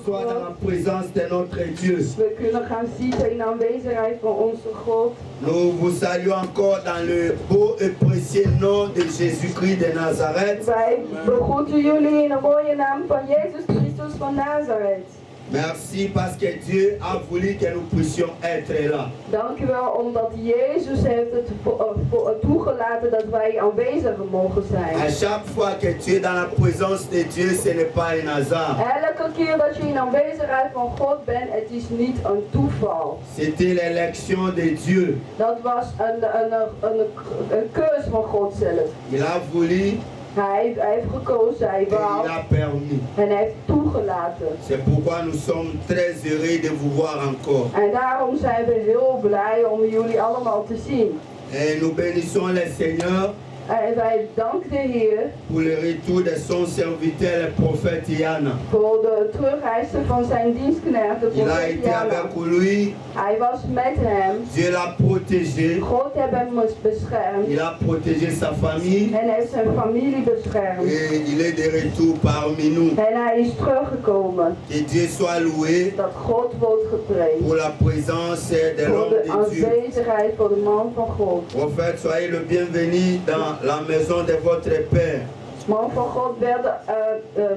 s'asseoir dans la présence de notre Dieu. We kunnen gaan zitten in de aanwezigheid van onze God. Nous vous saluons encore dans le beau et précieux nom de Jésus-Christ de Nazareth. Wij begroeten jullie in de mooie naam van Jezus Christus van Nazareth. Merci parce que Dieu a voulu que nous puissions être là. Dank u wel omdat Jezus heeft het toegelaten dat wij aanwezig mogen zijn. À chaque fois que tu es dans la présence de Dieu, ce n'est pas un hasard. Elke keer dat je in de aanwezigheid van God bent, het is niet een toeval. C'était l'élection de Dieu. Dat was een keus van God zelf. Il a voulu Hij heeft gekozen, hij et il wou a permis. en hij heeft toegelaten. C'est pourquoi nous sommes très heureux de vous voir encore. En daarom zijn we heel blij om jullie allemaal te zien. Et nous bénissons le Seigneur En wij danken de Heer pour le retour de son serviteur, le prophète Yann. voor de terugreizen van zijn dienstknecht, de Il a profeet été Jana. avec lui, Hij was met hem. Dieu l'a protégé, God heeft hem beschermd. il a protégé sa famille En heeft zijn familie beschermd. et il est de retour parmi nous. En hij is teruggekomen. Que Dieu soit loué Dat God wordt geprezen. pour la présence de Voor l'homme de de Dieu. aanwezigheid van de man van God. Prophète, soyez le bienvenu dans la maison de votre Père. Man van God,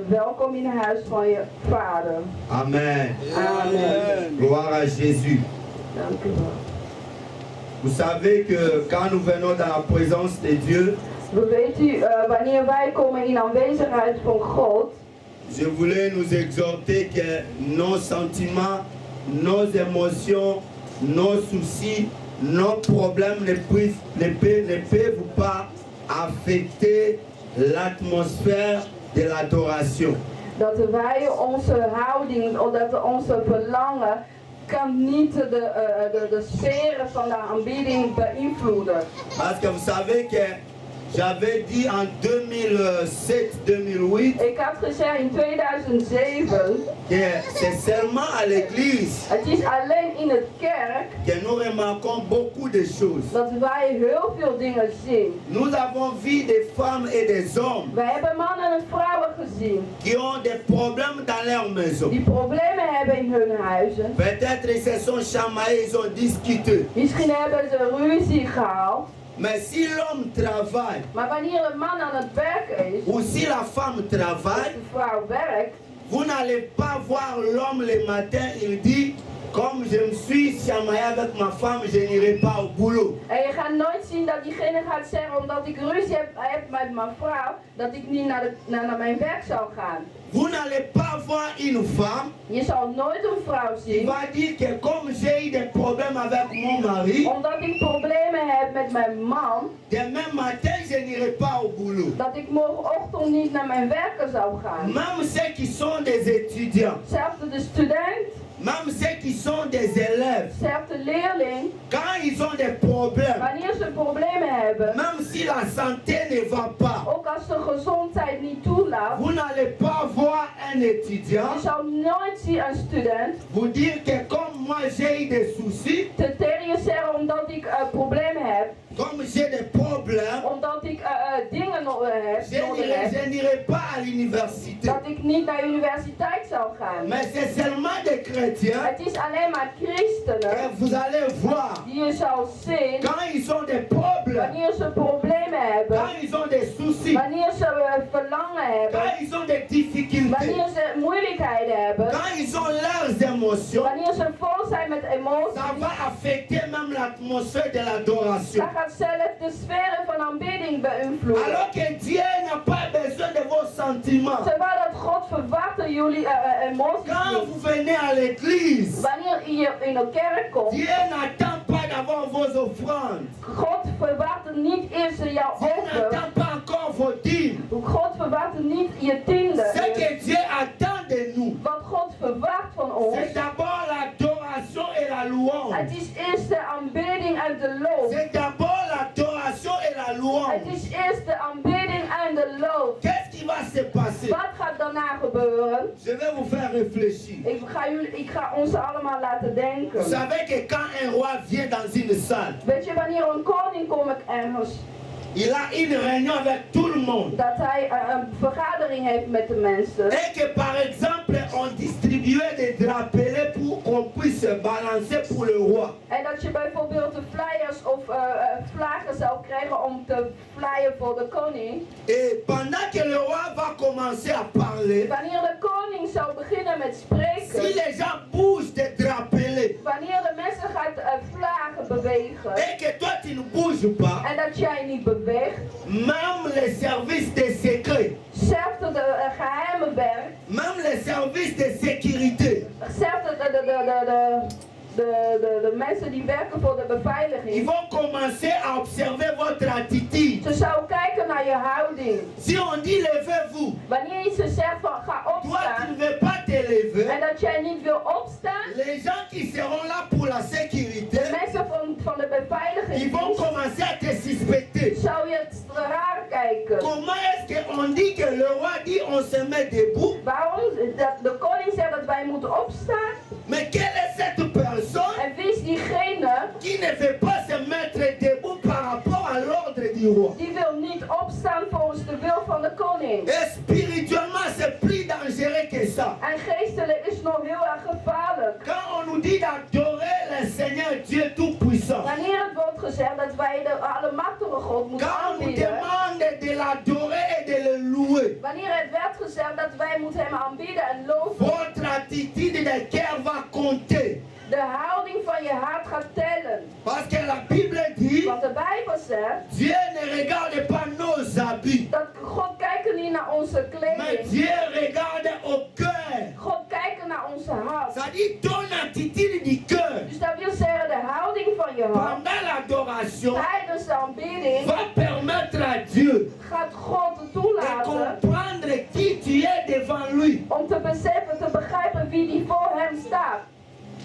welkom in het huis van je vader. Amen. Amen. Gloire à Jésus. Dank u wel. Vous savez que quand nous venons dans la présence de Dieu, We weten, wanneer wij komen in de aanwezigheid van God, je voulais nous exhorter que nos sentiments, nos émotions, nos soucis, nos problèmes ne peuvent pas affecter l'atmosphère de l'adoration. dat wij onze houding, of dat onze verlangen, kan niet de sferen van de aanbidding beïnvloeden. Parce que vous savez que j'avais dit en 2007-2008 Ik had gezegd in 2007, que c'est seulement à l'église het is alleen in het kerk que nous remarquons beaucoup de choses. dat wij heel veel dingen zien. Nous avons vu des femmes et des hommes Wij hebben mannen en vrouwen gezien qui ont des problèmes dans leur maison. die problemen hebben in hun huizen. Peut-être ils se sont chamaillés, ils ont discuté. Misschien hebben ze ruzie gehaald. Mais si l'homme travaille, Maar wanneer een man aan het werken is, ou si la femme of travaille, de vrouw werkt, vous n'allez pas voir l'homme le matin, il dit, comme je me suis chamaillé avec ma femme, je n'irai pas au boulot. en je gaat nooit zien dat diegene gaat zeggen, omdat ik ruzie heb met mijn vrouw, dat ik niet naar mijn werk zou gaan. Vous n'allez pas voir une femme Je zal nooit een vrouw qui zien, va dire que comme j'ai eu des problèmes avec mon mari, omdat ik problemen heb met mijn man, demain matin, je n'irai pas au boulot. dat ik morgenochtend niet naar mijn werken zou gaan. Même ceux qui sont des étudiants, Zelfs de student, même ceux qui sont des élèves, zelfs de leerling, quand ils ont des problèmes, wanneer ze problemen hebben, même si la santé ne va pas, ook als de gezondheid niet toelaat, vous n'allez pas voir un étudiant je zou nooit zien een student vous dire que comme moi j'ai eu des soucis, tegen je zeggen omdat ik problemen heb, comme j'ai des problèmes, omdat ik dingen nodig heb, je n'irai pas à l'université. dat ik niet naar de universiteit zou gaan. Mais c'est seulement des chrétiens Het is alleen maar christenen que vous allez voir die je zal zien quand ils ont des problèmes, wanneer ze problemen hebben, quand ils ont des soucis, wanneer ze verlangen hebben, quand ils ont des difficultés, wanneer ze moeilijkheden hebben, quand ils ont leurs émotions, wanneer ze vol zijn met emoties, ça va affecter même l'atmosphère de l'adoration. dan gaat zelf de sferen van aanbidding beïnvloeden. Alors que Dieu n'a pas besoin de vos sentiments. Terwijl dat God verwacht dat jullie emoties Quand niet. vous venez à l'église, Wanneer je in de kerk komt, Dieu n'attend pas d'avoir vos offrandes. God verwacht niet eerst jouw Dieu offer. n'attend pas encore vos dîmes. God verwacht niet je tiende. Ce que Dieu attend de nous, Wat God verwacht van ons, c'est d'abord l'adoration et la louange. het is eerst de aanbidding en de lof. C'est d'abord l'adoration et la Het louange. is eerst de aanbidding en de lof. Qu'est-ce qui va se passer? Wat gaat daarna gebeuren? Je vais vous faire réfléchir. Ik ga ons allemaal laten denken. Vous savez que quand un roi vient dans une salle, Weet je, wanneer een koning komt ergens, il a une réunion avec tout le monde. dat hij een vergadering heeft met de mensen. Et que par exemple, on distribuait des drapelets pour qu'on puisse se balancer pour le roi. En dat je bijvoorbeeld de flyers of vlaggen zou krijgen om te flyen voor de koning. Et pendant que le roi va commencer à parler, Wanneer de koning zou beginnen met si spreken, les gens bougent des drapelets wanneer de mensen gaat vlaggen bewegen et que toi tu ne bouges pas, en dat jij niet beweegt, même les services de sécurité, zelfs de geheime werk, même les services de sécurité, zelfs de mensen die werken voor de ils beveiliging, vont commencer à observer votre attitude. ze zouden kijken naar je houding. Si on dit levez-vous, Wanneer je ze zegt van ga toi tu ne opstaan veux pas te lever, en dat jij niet wil opstaan, les gens qui seront là pour la sécurité, de mensen van de ils beveiliging vont commencer à te suspecter. zou je het raar kijken. Comment est-ce qu'on dit que le roi dit on se met debout? Waarom? Dat de koning zegt dat wij moeten opstaan. Mais quelle est cette personne En wie is diegene qui ne veut pas se mettre debout par rapport à l'ordre du roi? die wil niet opstaan volgens de wil van de koning? Et spirituellement, c'est plus dangereux que ça. En geestelijk is het nog heel erg gevaarlijk. Quand on nous dit d'adorer le Seigneur Dieu Tout-Puissant, Wanneer het wordt gezegd dat wij de Allemachtige God moeten quand on nous aanbieden. demande de l'adorer et de le louer, Wanneer het werd gezegd dat wij moeten hem aanbieden en loven. votre attitude de cœur va compter. De houding van je hart gaat tellen. Parce que la Bible dit, Want de Bijbel zegt Dieu ne regarde pas nos habits, dat God kijkt niet naar onze mais kleding. Dieu regarde au cœur. God kijkt naar onze hart. Ça dit ton attitude du cœur Dus dat wil zeggen de houding van je hart pendant l'adoration tijdens de aanbidding va permettre à Dieu gaat God de toelaten comprendre qui tu es devant lui. om te beseffen, te begrijpen wie die voor hem staat.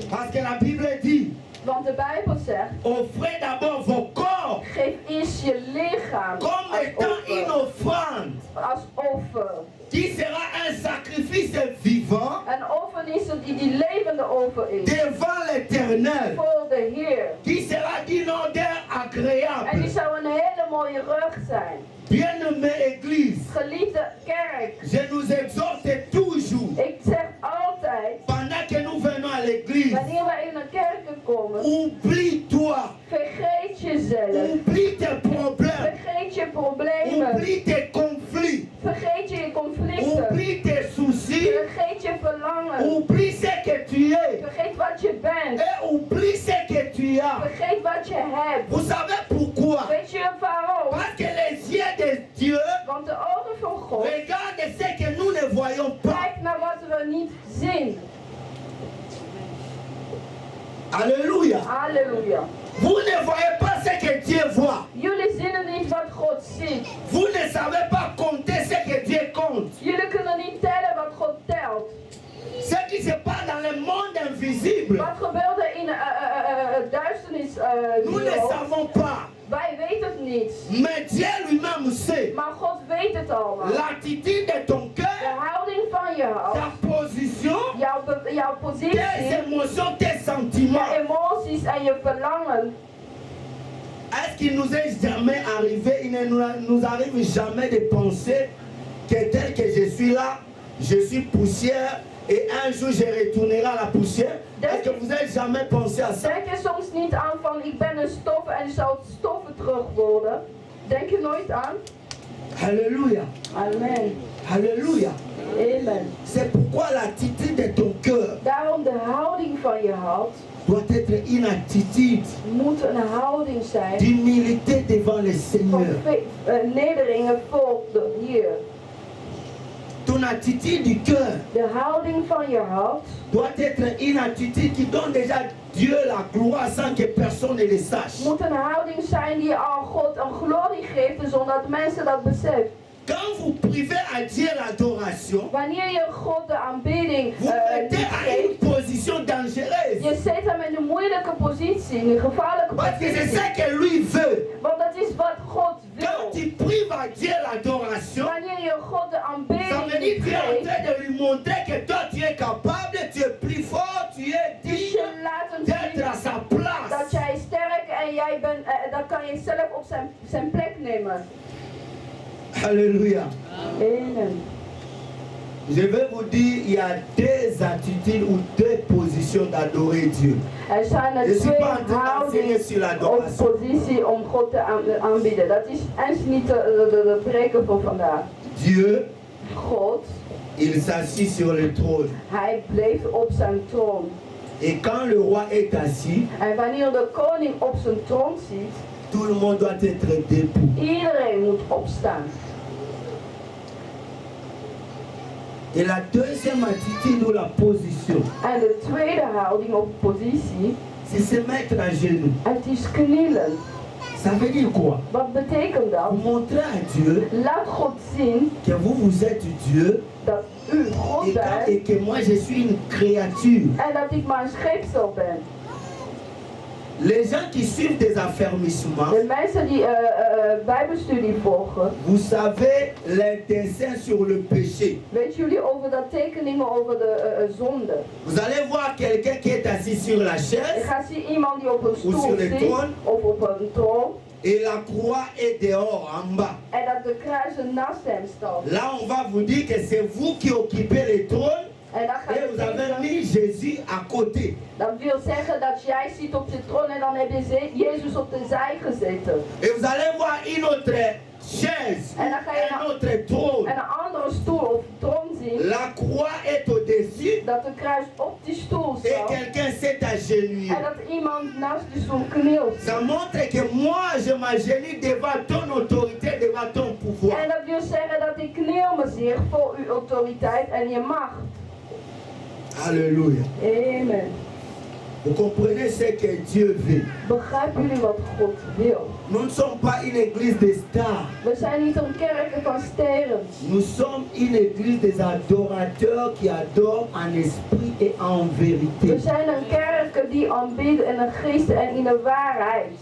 Parce que la Bible dit, Want de Bijbel zegt, offrez d'abord vos corps geef eerst je lichaam comme étant une offrande als offer. qui sera un sacrifice vivant Een offer is het die levende offer is. devant l'Éternel, Voor de Heer. qui sera d'une odeur En die agréable. zou een hele mooie rug zijn. Bien-aimée Église, Geliefde kerk, je nous exhorte toujours, ik zeg altijd, pendant que nous venons à l'église, wanneer wij in de kerken komen, oublie-toi, vergeet jezelf. oublie tes problèmes, Vergeet je problemen. oublie tes conflits, Vergeet je conflicten. oublie tes soucis, Vergeet je verlangen. oublie ce que tu es Vergeet wat je bent. et oublie ce que tu as. Vergeet wat je hebt. Vous savez pourquoi? Weet je waarom? Parce que les yeux de Dieu Want de ogen van God regardent ce que nous ne voyons pas. kijken naar wat we niet zien. Alléluia. Halleluja. Vous ne voyez pas ce que Dieu voit. Jullie zien niet wat God ziet. Vous ne savez pas compter ce que Dieu compte. Jullie kunnen niet tellen wat God telt. Ce qui se passe dans le monde invisible, Wat gebeurde in duisternis nous ne wereld? savons pas. Wij weten het niet. Mais Dieu lui-même sait. Maar God weet het allemaal. L'attitude de ton De cœur, houding van je hart. ta position, Jouw positie. tes émotions, tes Je sentiments. emoties en je verlangen. Est-ce qu'il nous est jamais arrivé, il ne nous arrive jamais de penser que tel que je suis là, je suis poussière et un jour je retournerai à la poussière? Est-ce que vous n'avez jamais pensé à ça? Denk je soms niet aan van ik ben een stof en je zal stoffen terug worden? Denk je nooit aan? Alléluia. Amen. Alléluia. Amen. C'est pourquoi l'attitude de ton cœur Daarom de houding van je hart doit être une attitude moet een houding zijn d'humilité devant le van Seigneur. nederingen voor de Heer. Ton attitude du cœur De houding van je hart doit être une attitude qui donne déjà Dieu la gloire sans que personne ne le sache. moet een houding zijn die aan God een glorie geeft zonder dat mensen dat beseffen. Quand vous privez à Dieu l'adoration, Wanneer je God de aanbidding vous mettez niet à geeft, une position dangereuse. je zet hem in een moeilijke positie, in een gevaarlijke Parce que c'est positie. ce que lui veut. Want dat is wat God Quand wil. tu prives à Dieu l'adoration, Wanneer je God de ça aanbidding veut dire que niet tu es en geeft, train de lui montrer que toi tu es capable, tu es plus fort, tu es dus digne je laat hem d'être zien à sa place. dat jij sterk en jij bent, dat kan je zelf op zijn plek nemen. Alléluia. Amen. Je vais vous dire, il y a deux attitudes ou deux positions d'adorer Dieu. Er zijn er Je suis twee pas en train d'enseigner houdingen sur of l'adoration. positie om God te aanbieden. Dat is eens niet de preken van vandaag. Dieu, God, il s'assit sur le trône. hij bleef op zijn troon. Et quand le roi est assis, En wanneer de koning op zijn troon zit, tout le monde doit être debout. iedereen moet opstaan. Et la deuxième attitude ou la position, En de tweede houding of positie, c'est se mettre à genoux. het is knielen. Ça veut dire quoi? Wat betekent dat? Vous montrez à Dieu Laat God zien que vous êtes Dieu dat u God bent et que moi je suis une créature. en dat ik maar een scheepsel ben. Les gens qui suivent des affermissements, De mensen die bijbelstudie volgen, vous savez les dessins sur le péché. weet jullie over dat tekeningen over de zonde? Vous allez voir quelqu'un qui est assis sur la Je chaise ga zien iemand die op een Ou stoel sur les zit trônes. of op een troon et la croix est dehors en bas. en dat de kruisen naast hem staan. Là, on va vous dire que c'est vous qui occupez les trônes En dan ga et je vous avez zeggen, mis Jésus à côté. dat wil zeggen dat jij zit op de troon en dan heb je Jezus op de zij gezeten. Et vous allez voir une autre chaise, En dan ga je un autre trône. en een andere stoel of troon zien, La croix est au-dessus dat de kruis op die stoel et staat quelqu'un s'est agenouillé. en dat iemand naast die stoel knielt. Ça montre que moi, je m'agenouille devant ton autorité, devant ton pouvoir. En dat wil zeggen dat ik kniel me zeer voor uw autoriteit en je macht. Alléluia. Amen. Vous comprenez ce que Dieu veut. Begrijpen jullie wat God wil? Nous ne sommes pas une église de stars. We zijn niet een kerk van sterren. Nous sommes une église des adorateurs qui adorent en esprit et en vérité. We zijn een kerk die aanbidden in de geest en in de waarheid.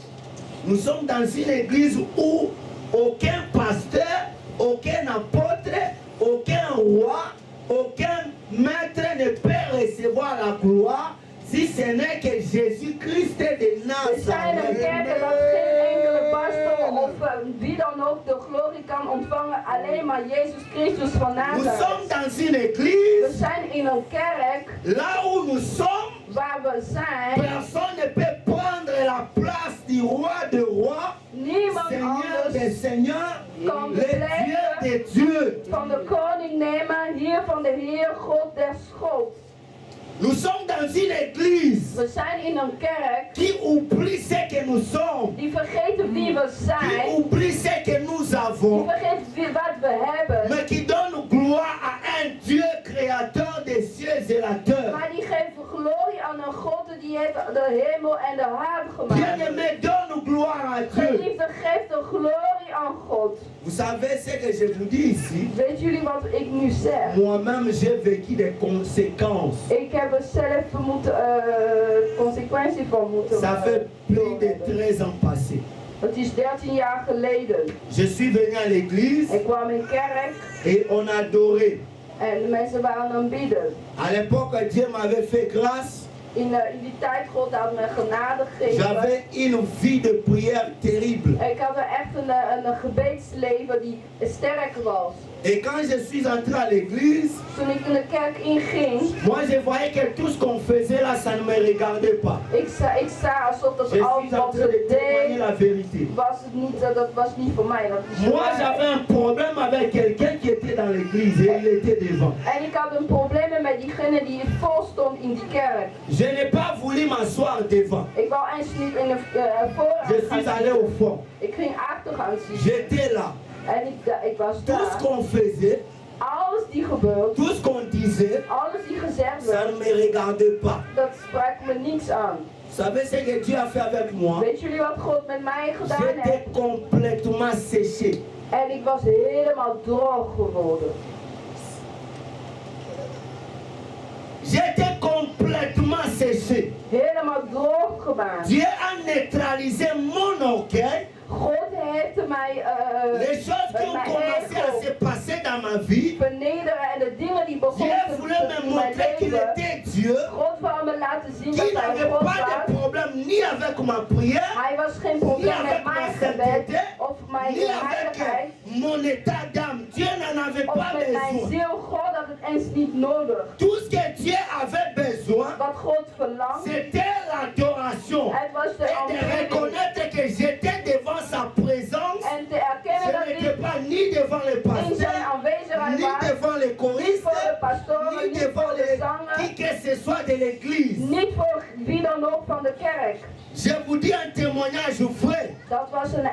Nous sommes dans une église où aucun pasteur, aucun apôtre, aucun roi, aucun maître ne peut recevoir la gloire si ce n'est que Jésus-Christ de We zijn een Nazareth. kerk dat geen enkele pastor of wie dan ook de glorie kan ontvangen. Alleen maar Jezus Christus van Nous Nazareth. sommes dans une We église zijn in een kerk là où nous sommes. waar we zijn. Personne ne peut prendre la place du roi de rois, Niemand Seigneur anders des seigneurs, kan le de Dieu plek des dieux. van de koning nemen, hier van de Heer, God der schoot. Nous sommes dans une église We zijn in een kerk qui oublie ce que nous sommes, die vergeten wie we qui zijn, oublie ce que nous die avons, vergeet wat we hebben, mais qui donne gloire à un Dieu créateur des cieux et la terre. maar die geven glorie aan een God die heeft de hemel en de aarde gemaakt. Bien-aimé, donne gloire à Dieu. Geliefde, geef de glorie aan God. Vous savez ce que je vous dis ici? Weet jullie wat ik nu zeg? Moi-même, j'ai vécu des conséquences. Ik heb er zelf moeten, consequenties van moeten Ça fait plus de doorhebben. 13 ans passés. Het is 13 jaar geleden. Je suis venu à l'église Ik kwam in kerk et on adorait. en de mensen waren aanbidden. À l'époque, Dieu m'avait fait grâce. In die tijd, God had me genade gegeven. J'avais une vie de prière terrible. Ik had echt een gebedsleven die sterk was. Et quand je suis entré à l'église, Toen ik in de kerk inging, moi je voyais que tout ce qu'on faisait là, ça ne me regardait pas. ik zag alsof Je dat suis alles en wat train de ze témoigner deed, la vérité. dat was niet voor mij. Dat is Moi waar. j'avais un problème avec quelqu'un qui était dans l'église et il était devant. En ik had een probleem met diegene die vol stond in die kerk. Je n'ai pas voulu m'asseoir devant. Ik wou eens niet in de vooraan Je gaan suis allé zitten. au fond. Ik ging achter gaan zitten. J'étais là. En ik was Tout ce daar. qu'on faisait, Alles die gebeurt, tout ce qu'on disait, alles die gezegd ça werd, ne me regardait pas. dat sprak me niets aan. Vous savez ce que Dieu a fait avec moi? Weet jullie wat God met mij gedaan J'étais heeft? complètement séché. En ik was helemaal droog geworden. J'étais complètement séché. Helemaal droog gemaakt. Dieu a neutralisé mon orgueil. God heeft mij Les choses qui ont commencé à se passer dans ma vie. vernederen en de dingen die Dieu begonnen te voulait me in mijn montrer qu'il leven. était Dieu, God wou me laten zien dat qu'il hij n'avait God pas de was. problème ni avec ma prière, Hij was geen probleem met mijn gebed of mijn ni avec heiligheid, mon état d'âme. Dieu n'en avait of pas met mijn besoin. ziel. God had het eens niet nodig. Tout ce que Dieu avait besoin, Wat God verlangt, c'était l'adoration. het was de Et de aanbidding. reconnaître que j'étais devant sa présence. En te Je erkennen dat n'étais ik pas ni devant les in zijn pasteurs, aanwezigheid ni was. devant les Niet voor de choristes, pastoren, ni niet devant voor de les, zanger, qui que ce soit de l'église. niet voor wie dan ook van de kerk. Je vous dis un témoignage vrai. Dat was een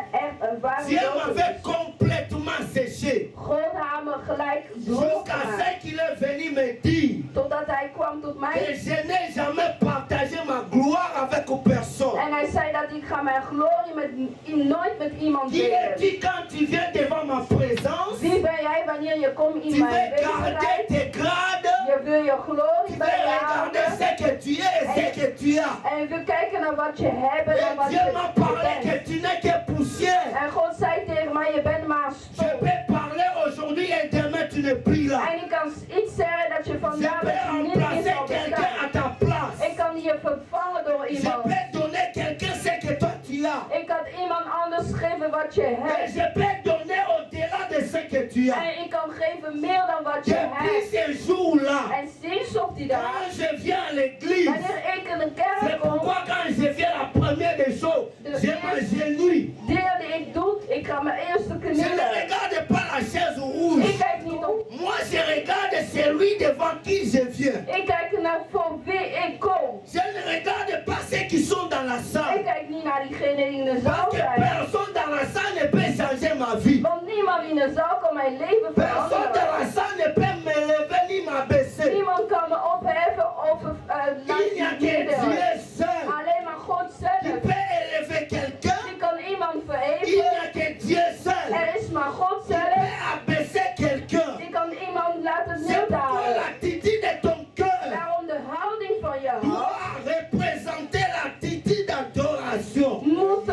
ware Dieu dood. m'avait complètement séché. God had me gelijk droog Jusqu'à gemaakt. ce qu'il est venu me dire Totdat hij kwam tot que mij. je n'ai jamais partagé ma gloire avec personne. En hij zei dat ik ga mijn glorie nooit met iemand Qui delen. est dit quand tu viens devant ma présence, Wie ben jij wanneer je komt in tu mijn veux garder bezigheid? tes grades, Je wil je tu glorie veux bij je regarder houden. ce que tu es et ce que tu as. En je wil kijken naar wat je hebt en Et wat Dieu je m'a parlé bent. que tu n'es que poussière. En God zei tegen mij, je bent maar Je stof. peux parler aujourd'hui et demain tu n'es plus là. En ik kan iets zeggen dat je Je vandaag peux dat je niet remplacer meer zal quelqu'un à bestaan. ta place. Ik kan je vervangen door Je iemand. peux donner quelqu'un ce que toi tu as. Ik kan iemand anders geven wat je Et hebt. je peux donner au-delà de ce que tu as. En ik kan geven meer dan wat je Depuis hebt. ces jours-là, En sinds op die dag, quand je viens à l'église, wanneer ik in de c'est kerk kom, pourquoi quand je viens la première des choses, je m'agenouille. deel die ik doe, ik ga mijn eerste Je ne knielen. regarde pas la chaise rouge. Ik kijk niet op. Moi, je regarde celui devant qui je viens. Ik kijk naar voor wie ik kom. Je ne regarde pas ceux qui sont dans la Ik salle. kijk niet naar diegenen die in de zaal Parce que zijn. personne dans la salle ne peut changer ma vie. Want niemand in de zaal kan mijn leven Personne dans la veranderen. salle ne peut me lever ni m'abaisser. Niemand kan me opheffen of Il n'y a laten que nederen. Dieu seul Alleen maar God qui zelf. peut élever quelqu'un. Die kan iemand Il verheffen. n'y a que Dieu seul Er is maar God qui zelf. peut abaisser quelqu'un. Die kan iemand laten C'est pourquoi neerdalen. l'attitude de ton cœur Daarom de houding van je hart doit représenter l'attitude d'adoration. moet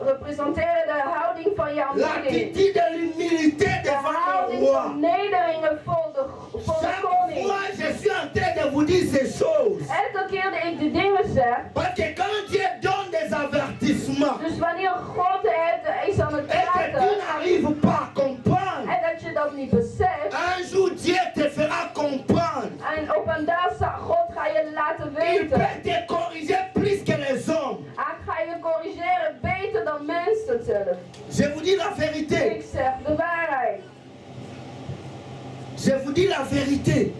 representeren de houding van je aanbidding. L'attitude de l'humilité De devant le houding roi. van nederingen voor de Chaque koning. fois, je suis en train de vous dire ces choses. Elke keer dat ik die dingen zeg, Parce que quand Dieu donne des avertissements dus wanneer God het is aan het et que tu praten n'arrives pas à comprendre, en dat je dat niet beseft, un jour Dieu te fera comprendre. en op een dag zal God ga je laten Il weten. peut te corriger plus que les hommes. Hij ga je corrigeren beter dan mensen zelf. Je vous dis la vérité. Ik zeg de waarheid. Je vous dis la vérité.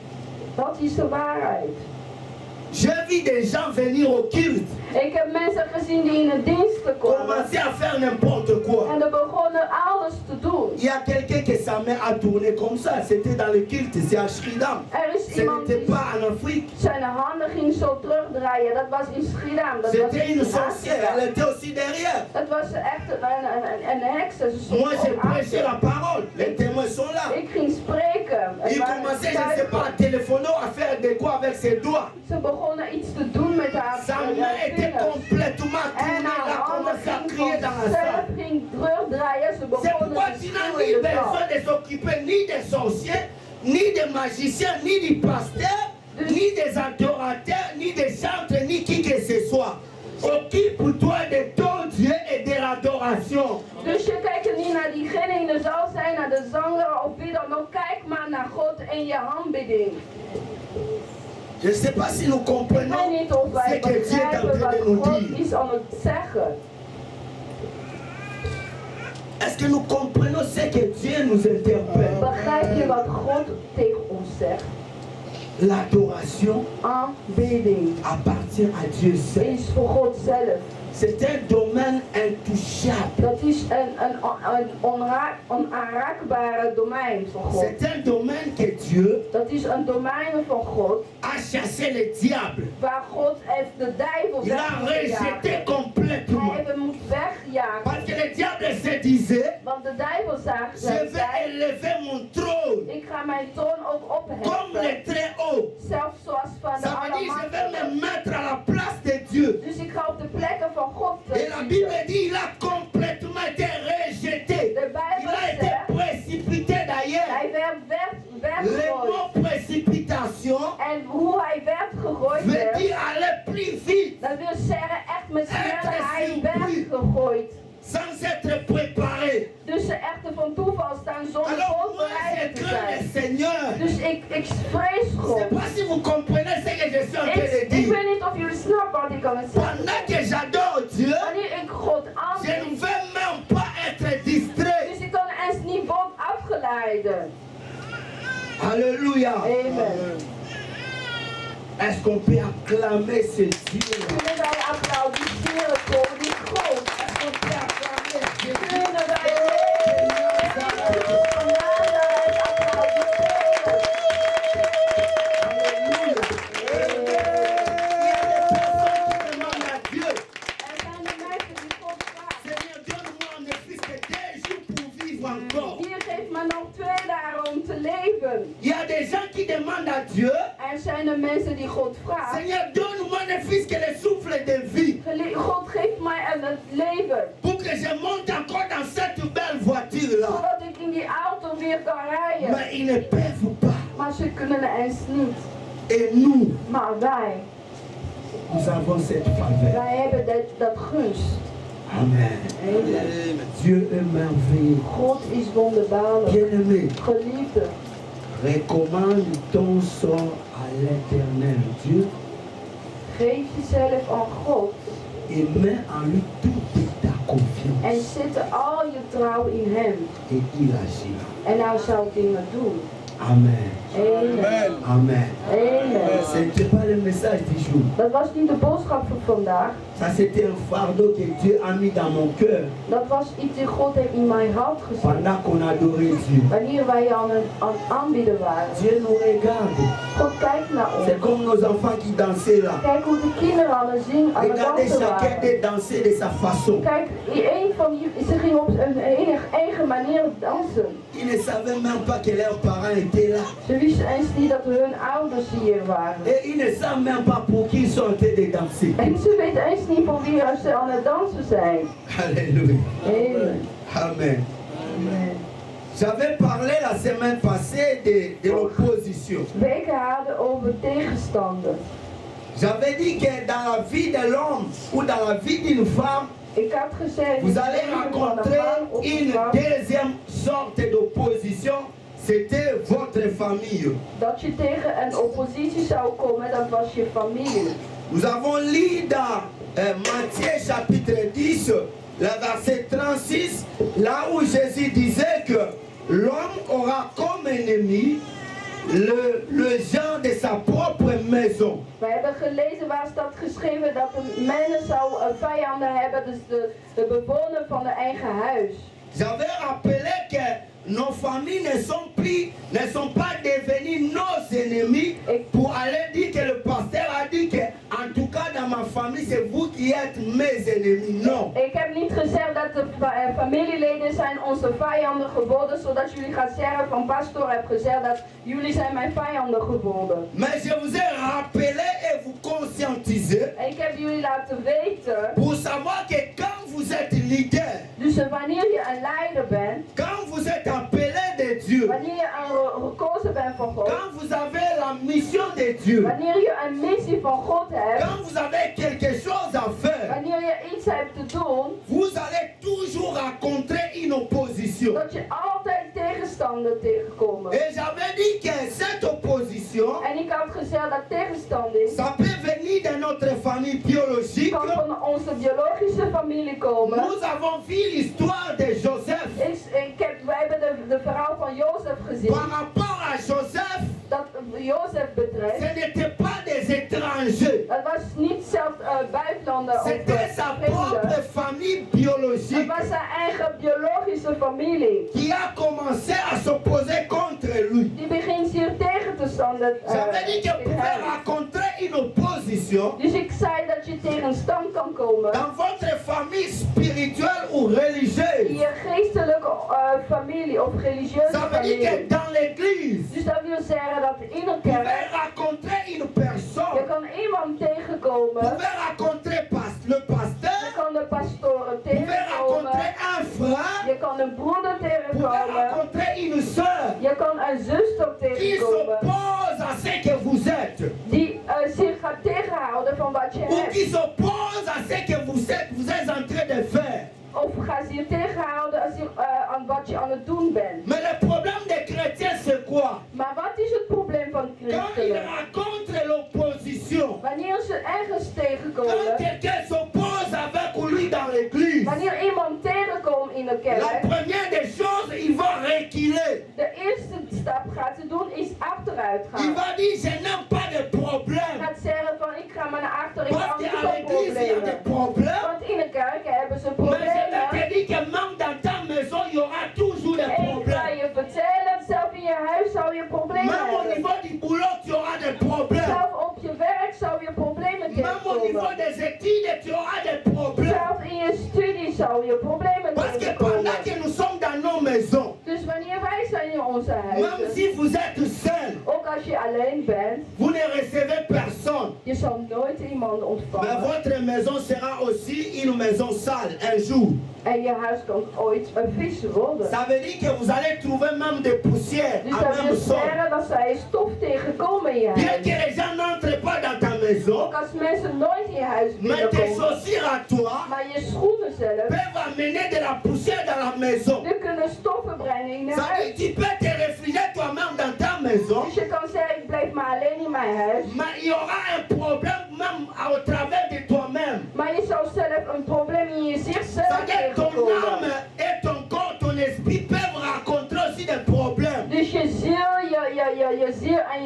Dat is de waarheid. J'ai vu des gens venir au culte, Ik heb mensen gezien die in de diensten komen commencer à faire n'importe quoi. en er begonnen alles te doen. Il y a quelqu'un qui sa main a tourné comme ça. C'était dans le culte, c'est à Schiedam. Er is Ce iemand n'était die pas en Afrique. zijn handen ging zo terugdraaien. Dat was in Schiedam. Dat was C'était une in sorcière. Afrika. Elle était aussi derrière. Dat was echt een heks. Ze stond Moi, j'ai ook prêché achter. la parole. Les témoins sont là. Ik ging spreken. Er Il waren commençait, je ne sais getuigen. pas, à téléphoner, à faire de quoi avec ses doigts. Ze begonnen iets te doen met haar Sa main était vingers. complètement tournée. En Elle haar a handen commencé à ging crier dans la zelf salle. ging terugdraaien. Ze C'est begonnen pourquoi te tu n'as schreeuwen ni in de zaal. besoin de s'occuper ni des sorciers, ni des magiciens, ni du pasteur, ni des adorateurs, ni des chantres, ni qui que ce soit. Occupe-toi de ton Dieu et de l'adoration. Dus je kijkt niet naar diegene in de zaal zijn, naar de zanger of wie dan ook. Kijk maar naar God en je aanbidding. Je ne sais pas si nous Ik comprenons weet niet of ce wij que Dieu est en begrijpen train wat de nous God dire. is aan het zeggen. Est-ce que nous comprenons ce que Dieu nous interpelle? Begrijp je wat God tegen ons zegt? L'adoration Aanbidding appartient à Dieu seul. is voor God zelf. C'est un domaine intouchable. Dat is een onaanraakbare domein van God. C'est un domaine que Dieu Dat is een domein van God a chassé le diable. waar God heeft de duivel Il a rejeté weggejaagd. complètement. Hij heeft hem weggejaagd. Parce que le diable se disait, Want de duivel je zei, vais élever mon trône ik ga mijn toon ook comme le opheffen. très haut. Zelfs zoals van de Ça veut dire, je vais Allemachtige. me mettre à la place de Dieu. Dus ik ga op de plekken van God Et la Bible zitten. dit, il a complètement été rejeté. De Il Bijbel a été zegt, précipité d'ailleurs. hij werd Le weggegooid. mot précipitation En hoe hij werd gegooid veut werd, dire aller plus vite. dat wil zeggen echt met Echt snelheid surpris. weggegooid. sans être préparé. Dus ze echter van toeval staan zonder Alors moi, voorbereid je te crains zijn. le Seigneur. Dus ik vrees Je ne God. sais pas si vous comprenez ce que je suis en train de Ik dire. weet niet of jullie snappen wat ik aan het zeggen Pendant que j'adore Dieu, Wanneer ik God je ne aanbid, veux même pas être distrait. dus ik kan eens niet worden afgeleiden. Alléluia. Amen. Est-ce qu'on peut acclamer ce Dieu? Kunnen wij applaudisseren voor die God? Est-ce qu'on peut acclamer ce Dieu? Kunnen wij vandaag applaudisseren? Alléluia. Il y a des personnes qui demandent à Dieu, Er zijn de mensen die God vragen. Seigneur, donne-moi ne fût-ce que 2 jours pour vivre encore. Hier geeft me nog 2 dagen om te leven. Il y a des gens qui demandent à Dieu, Er zijn de mensen die God vragen. Seigneur, donne-moi ne fût-ce que le souffle de vie God geeft mij het leven. pour que je monte encore dans cette belle voiture-là. Zodat ik in die auto weer kan rijden. Mais ils ne peuvent pas. Maar ze kunnen eens niet. Et nous, Maar wij nous avons cette faveur. hebben dat gunst. Amen. Amen. Dieu est merveilleux. God is wonderbaarlijk. Bien-aimé, Geliefde, recommande ton sort à l'Éternel Dieu geef jezelf aan God et mets en lui toute ta en confiance. zet al je trouw in Hem. Et il agira. En hij zal dingen doen. Amen. Amen. Amen. Amen. Ce n'était pas le message du jour. Dat was niet de boodschap van vandaag. Ça, c'était un fardeau que Dieu a mis dans mon cœur Dat was iets die God heeft in mijn hart gezet. pendant qu'on adorait Dieu. Wanneer wij aan het aanbieden waren. Dieu nous regarde. God kijkt naar ons. C'est comme nos enfants qui dansaient là. Kijk hoe de kinderen aan het zingen, aan het Regardez dansen chacun waren. de danser de sa façon. Kijk, een van jullie, ze gingen op een eigen manier dansen. Ils ne savaient même pas que leurs parents étaient là. Ze wisten eens niet dat hun ouders hier waren. Et ils ne savent même pas pour qui ils sont en train de danser. En ze weten eens niet voor wie ze aan het dansen zijn. Alléluia. Amen. Amen. Amen. J'avais parlé la semaine passée de l'opposition. Weken hadden over tegenstander. J'avais dit que dans la vie de l'homme ou dans la vie d'une femme, Ik had gezegd, vous allez rencontrer une deuxième sorte d'opposition. C'était votre famille. dat je tegen een oppositie zou komen, dat was je familie. Nous avons lu dans Matthieu chapitre 10, le verset 36, là où Jésus disait que l'homme aura comme ennemi le gens de sa propre maison. We hebben gelezen waar staat geschreven dat de mens zou vijanden hebben, dus de bewoner van de eigen huis. J'avais rappelé que nos familles ne sont pas devenues nos ennemis pour aller dire que le pasteur a dit que en tout cas dans ma famille c'est vous qui êtes mes ennemis. Non. Ik heb niet gezegd dat de familieleden zijn onze vijanden geworden, zodat jullie gaan zeggen van pastoor heb gezegd dat jullie zijn mijn vijanden geworden. Mais je vous ai rappelé et vous conscientisé En ik heb jullie laten weten, pour savoir que quand vous êtes leader, dus wanneer je een leider bent, quand vous êtes appelé de Dieu, wanneer je gekozen bent van God, quand vous avez la mission de Dieu, wanneer je een missie van God hebt, quand vous avez quelque chose à faire, wanneer je iets hebt te doen, vous allez toujours rencontrer une opposition. dat je altijd tegenstander tegenkomt. Et j'avais dit que cette opposition, En ik had gezegd dat tegenstander ça peut venir de notre famille biologique. kan van onze biologische familie komen. Nous avons vu l'histoire de Joseph. Wij hebben de verhaal van Jozef gezien. Par rapport à Joseph, Dat Jozef betreft. ce n'était pas des étrangers. Het was niet zelfs buitenlander of C'était sa propre vreemden. famille Het biologique was zijn eigen biologische familie. qui a commencé à s'opposer contre lui. Die begint hier tegen te standen. J'avais dit que tegen pouvait hem. rencontrer une opposition Dus ik zei dat je tegen stand kan komen. dans votre famille spirituelle ou In religieuse. je geestelijke familie of religieuze Ça veut dire que familie. dans l'église, Dus dat wil zeggen dat in een vous pouvez kerk rencontrer une je personne. kan iemand Vous tegenkomen. pouvez rencontrer le Je pasteur. kan de pastoren Vous pouvez tegenkomen. rencontrer un frère. Je kan een broeder Vous pouvez tegenkomen. rencontrer une soeur Je kan een zuster qui tegenkomen. s'oppose à ce que vous êtes. Die zich gaat tegenhouden van wat je Ou hebt. qui s'oppose à ce que vous êtes en train de faire. Of gaat gaan ze je tegenhouden als aan wat je aan het doen bent. Mais le problème des chrétiens, c'est quoi? Maar wat is het probleem van Quand ils christenen? rencontrent l'opposition, Wanneer ze ergens quand tegenkomen, quelqu'un s'oppose avec lui dans l'église, wanneer iemand tegenkomt in de la kerk, première des choses, il va reculer. de eerste stap gaat ze doen is achteruit Il gaan. va dire, je n'aime pas de problème. Gaat zeggen van ik ga maar naar achter, ik Parce hou niet qu'à van l'église, il y a des problemen. problèmes. Want in de kerk hebben ze Mais je vais problemen. te dire que même dans ta maison, il y aura toujours des Ik ga problèmes. je vertellen, zelf in je huis zou je problemen Même au hebben. niveau du boulot, tu auras des problèmes. Zelf op je werk zou je problemen Même au niveau tegenkomen. des études, tu auras des problèmes. Zelf in je studie zou je problemen Parce que pendant tegenkomen. que nous sommes dans nos maisons, Dus wanneer wij zijn in onze même huizen, si vous êtes seul, ook als je alleen bent, vous ne recevez personne. je zal nooit iemand Mais ontvangen. votre maison sera aussi une maison sale un jour. En je huis kan ooit een vis worden. Ça veut dire que vous allez trouver même des poussières Dus à dat même wil sol. zeggen dat zij stof tegenkomen in je Bien huis. que les gens n'entrent pas dans ta maison, Ook als mensen nooit in je huis mais tes binnenkomen, chaussures à toi maar je schoenen zelf, peuvent amener de la poussière dans la maison. die kunnen stoffen brengen in je Ça veut huis. dire que tu peux te réfugier toi-même dans ta maison, Dus je kan zeggen, ik blijf maar alleen in mijn huis. mais il y aura un problème même au travers de toi-même. Maar je zou zelf een probleem in je zichzelf Ça veut dire que ton tegenkomen. âme et ton corps, ton esprit peuvent rencontrer aussi des problèmes. Dus je ziel, je ziel en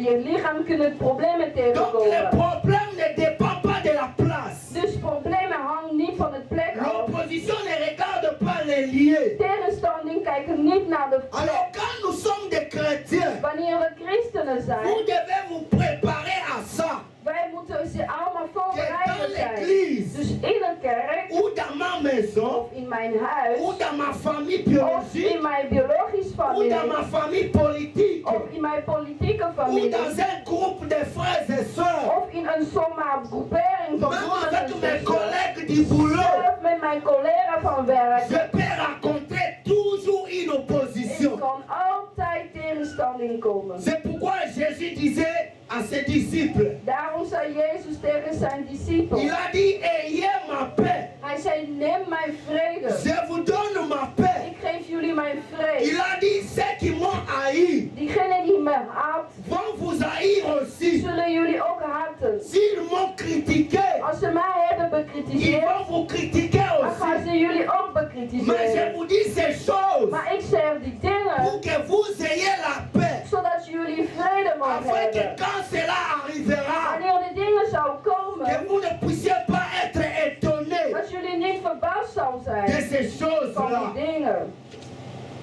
je lichaam kunnen problemen Donc le tegenkomen. problème ne dépend pas de la place. Dus problemen hangen niet van het plek af. L'opposition ne regarde pas les lieux. Tegenstanding kijken niet naar de Alors plek. quand nous sommes des chrétiens, Wanneer we christenen vous zijn, devez vous préparer à ça. wij moeten ze allemaal Que dans voorbereid zijn. l'église, Dus in een kerk, ou dans ma maison, of in mijn huis, ou dans ma famille of in biologique, mijn biologische ou familie, dans ma famille politique, of in mijn politieke ou familie, dans un groupe de frères et sœurs, of in een zomaar groepering van même broeders en avec mes zussen. collègues du boulot, Zelf met mijn collega van werk. je peux rencontrer toujours une Ik opposition. kan altijd tegenstanding komen. C'est pourquoi Jésus disait à ses disciples, Daarom zei Jezus tegen zijn il discipelen. a dit, ayez ma paix, Hij zei, neem mijn vrede. je vous donne ma paix. Ik geef jullie mijn vrede. Il a dit, ceux qui m'ont haï Diegenen die me haat, vont vous haïr aussi. zullen jullie ook haten. S'ils m'ont critiqué, Als ze mij hebben ils bekritiseerd, vont vous critiquer dan gaan aussi. ze jullie ook Mais je bekritiseren. vous dis ces choses Maar ik zeg die dingen, pour que vous ayez la paix. zodat jullie vrede mogen Afin que hebben. quand cela arrivera, Wanneer die dingen zouden que komen, vous ne puissiez pas être étonnés dat jullie niet verbaasd zouden de zijn ces van choses-là. die dingen.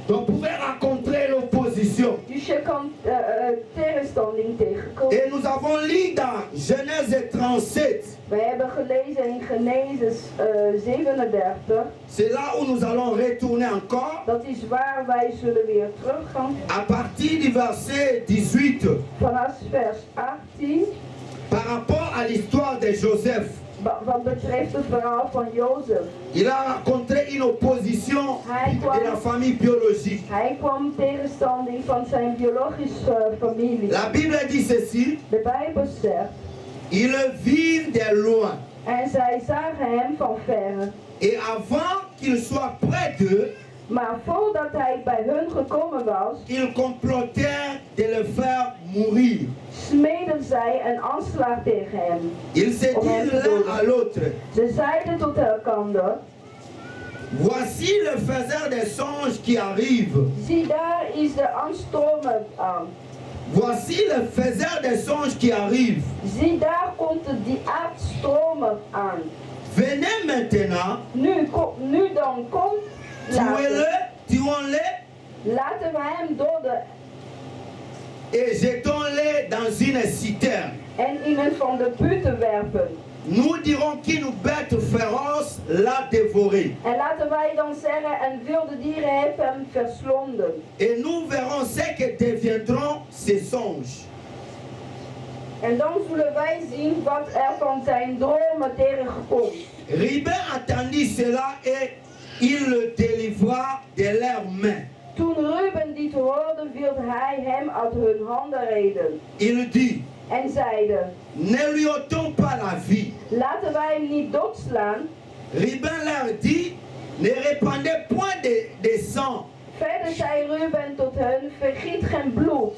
Donc vous pouvez rencontrer l'opposition. Dus je kan tegenstanding tegenkomen. Et nous avons lu dans Genèse 37. We hebben gelezen in Genesis 37. C'est là où nous allons retourner encore. Dat is waar wij zullen weer teruggaan. À partir du verset 18. Vanaf vers 18. Par rapport à l'histoire de Joseph. Wat betreft het verhaal van Jozef. Il a rencontré une opposition de la famille biologique. Hij kwam tegenstanding van zijn biologische familie. La Bible dit ceci. De Bijbel zegt. Ils virent de loin. En zij zagen hem van verre. Et avant qu'il soit près d'eux, Maar voordat hij bij hun gekomen was, ils complotèrent de le faire mourir. smeden zij een aanslag tegen hem. Ils se dirent l'un à l'autre. Ze zeiden tot elkaar, voici le faiseur des songes qui arrive. zie daar is de aanstromer aan. Voici le faiseur des songes qui arrive. Zie daar komt die aardstromer aan. Venez maintenant, Nu dan kom, tuons-le laten we hem doden et jetons-le dans une citerne. en in een van de putten werpen. Nous dirons qu'une bête féroce l'a dévoré. En laten wij dan zeggen, een wilde dieren heeft hem verslonden. Et nous verrons ce que deviendront ces songes. En dan zullen wij zien wat er van zijn dromen tegenkomt. Ribin attendit cela et il le délivra de leurs mains. Toen Ruben dit hoorde, wilde hij hem uit hun handen redden. Il dit, En zeide, ne lui ôtons pas la vie. laten wij hem niet doodslaan. Ribin leur dit, ne répandez point de sang. Verder zei Ruben tot hun, vergiet geen bloed.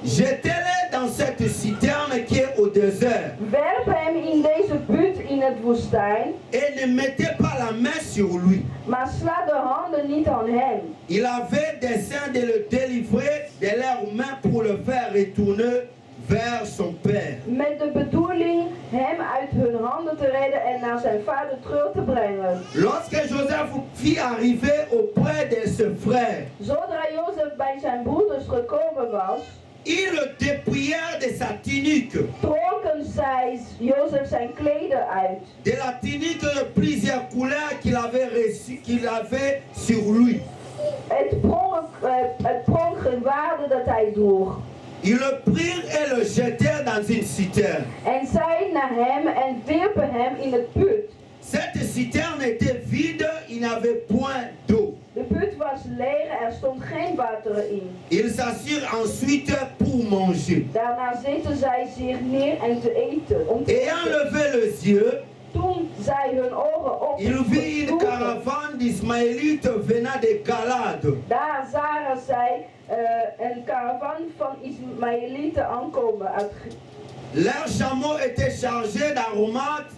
Jetez-les dans cette citerne qui est au désert. Werp hem in deze put in het woestijn, Et ne mettez pas la main sur lui. maar sla de handen niet aan hem. Il avait dessein de le délivrer de leurs mains pour le faire retourner vers son père. Met de bedoeling hem uit hun handen te redden en naar zijn vader terug te brengen. Lorsque Joseph fit arriver auprès de ses frères, Zodra Jozef bij zijn broeders gekomen was, ils le dépouillèrent de sa tunique, trokken zij Jozef zijn kleden uit. de la tunique de plusieurs couleurs qu'il avait sur lui. Het pronkgewaarde dat hij droeg. Ils le prirent et le jetèrent dans une citerne. En zij naar hem en wierpen hem in het put. Cette citerne était vide, il n'avait point d'eau. De put was leeg, er stond geen water in. Ils s'assirent ensuite pour manger. Daarna zitten zij zich neer en te eten. Om te Ayant eten. levé les yeux, Toen zij hun ogen op ils virent une caravane d'Ismaélites venant de Galade. Daar zagen zij een caravan van Ismaëlieten aankomen uit Leurs chameaux étaient chargés d'aromates,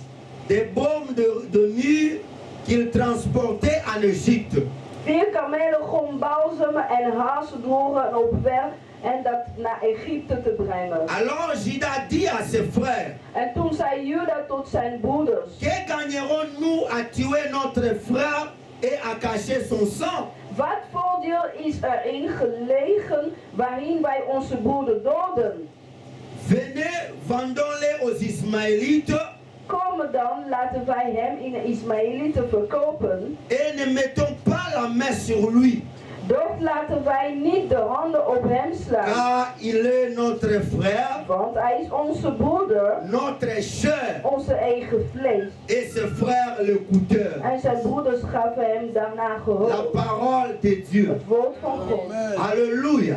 des baumes de mûre qu'ils transportaient en Égypte. 4 kamelen gom balsemen en hazen droegen op weg en dat naar Egypte te brengen. Alors Judas dit à ses frères, En toen zei Juda tot zijn broeders: que gagnerons-nous à tuer notre frère et à cacher son sang? wat voordeel is er in gelegen waarin wij onze broeder doden? Venez, vendons-les aux Ismaélites Kom dan, laten wij hem in de Ismaëlieten verkopen. et ne mettons pas la main sur lui, Doch laten wij niet de handen op hem slaan. car il est notre frère, Want hij is onze broeder, notre chair, onze eigen vlees. et ses frères le couteur. En zijn broeders gaven hem daarna La gehoor. parole de Dieu. Het woord van God. Alléluia.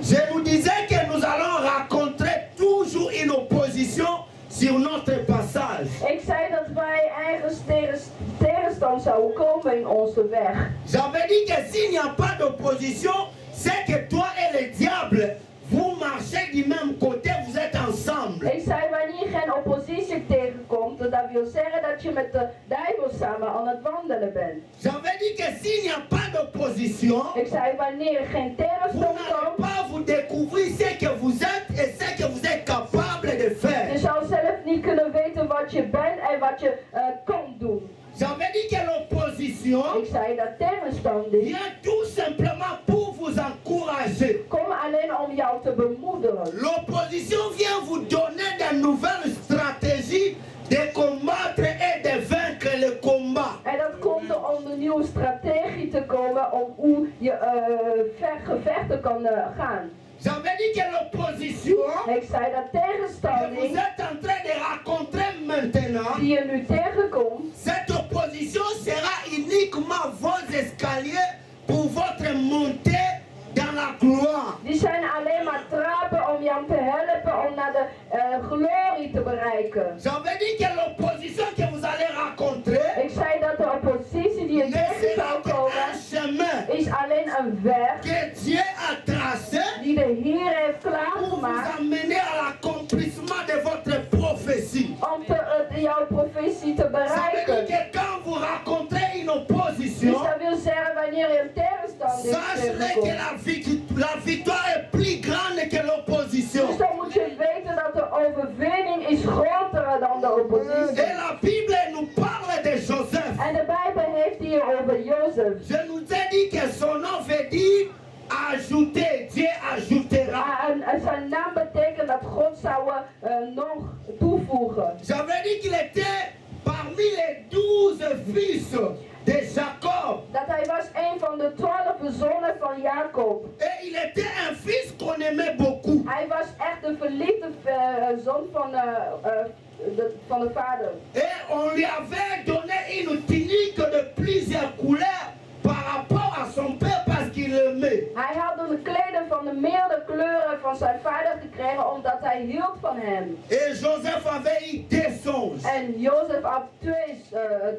Je vous disais que nous allons rencontrer toujours une opposition sur notre passage. Ik zei dat wij ergens tegenstand zouden komen in onze weg. J'avais dit que s'il n'y a pas d'opposition, c'est que toi et le diable, vous marchez du même côté, vous êtes ensemble. Ik zei wanneer geen oppositie tegenkomt, dat wil zeggen dat je met de duivel samen aan het wandelen bent. J'avais dit que s'il n'y a pas d'opposition, Ik zei wanneer er geen vous tegenstand n'allez komt, pas vous découvrir ce que vous êtes et ce que vous êtes capable de faire. je zou zelf niet kunnen weten wat je bent en wat je kan doen. J'avais dit que l'opposition Ik zei dat tegenstand is. vient tout simplement pour vous encourager. Kom alleen om jou te bemoedigen. L'opposition vient vous donner de nouvelles stratégies de combattre et de vaincre le combat. En dat komt er om een nieuwe strategie te komen om hoe je gevechten kan gaan. J'avais dit que l'opposition Ik zei dat que vous tegenstelling êtes en train de rencontrer maintenant, die je nu tegenkomt, cette opposition sera uniquement vos escaliers pour votre montée dans la gloire. die zijn alleen maar trappen om jou te helpen om naar de glorie te bereiken. J'avais dit que l'opposition que vous allez rencontrer Ik zei dat de oppositie die je ne tegen sera zou qu'un komen, chemin is alleen een weg que Dieu a tracé die de Heer heeft pour vous klaargemaakt amener à l'accomplissement de votre prophétie. om jouw profetie te Ça veut dire bereiken. que quand vous rencontrez une Dus opposition, dat wil zeggen wanneer je een tegenstander sachez que tegenkomt. la victoire est plus grande que l'opposition. Dus dan moet je weten dat de overwinning is groter dan de oppositie. Et la Bible nous parle de Joseph. En de Bijbel heeft hier over Jozef. Je nous ai dit que son nom veut dire ajouter, Dieu ajoutera. En zijn naam betekent dat God zou nog toevoegen. J'avais dit qu'il était parmi les 12 fils de Jacob. Dat hij was een van de 12 zonen van Jacob. Et il était un fils qu'on aimait beaucoup. Hij was echt de verliefde zoon van de vader. Et on lui avait donné une tunique de plusieurs couleurs par rapport à son père parce qu'il l'aimait. Hij had de kleden van de meerdere kleuren van van zijn vader gekregen omdat hij hield van hem. Et Joseph avait eu des songes. En Jozef had 2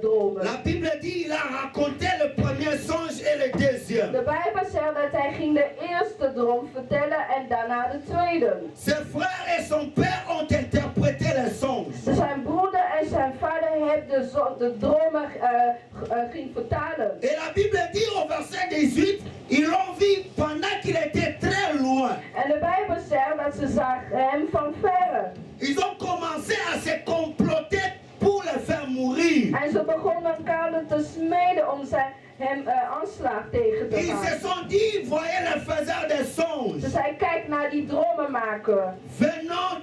dromen. La Bible dit il a raconté le premier songe et le deuxième. De Bijbel zegt dat hij ging de eerste droom vertellen en daarna de tweede. Ses frères et son père ont interprété les songes. Zijn broeder en zijn vader hebben de dromen ging vertalen. Et la Bible dit au verset 18, ils l'ont vu pendant qu'il était très loin. En de Bijbel zegt dat ze zagen hem van verre. Ils ont commencé à se comploter pour le faire mourir. En ze begonnen elkaar te smeden om hem aanslag tegen te Ils se gaan. sont dit, voyez le faiseur des songes. Dus hij kijkt naar die dromenmaker. Venons,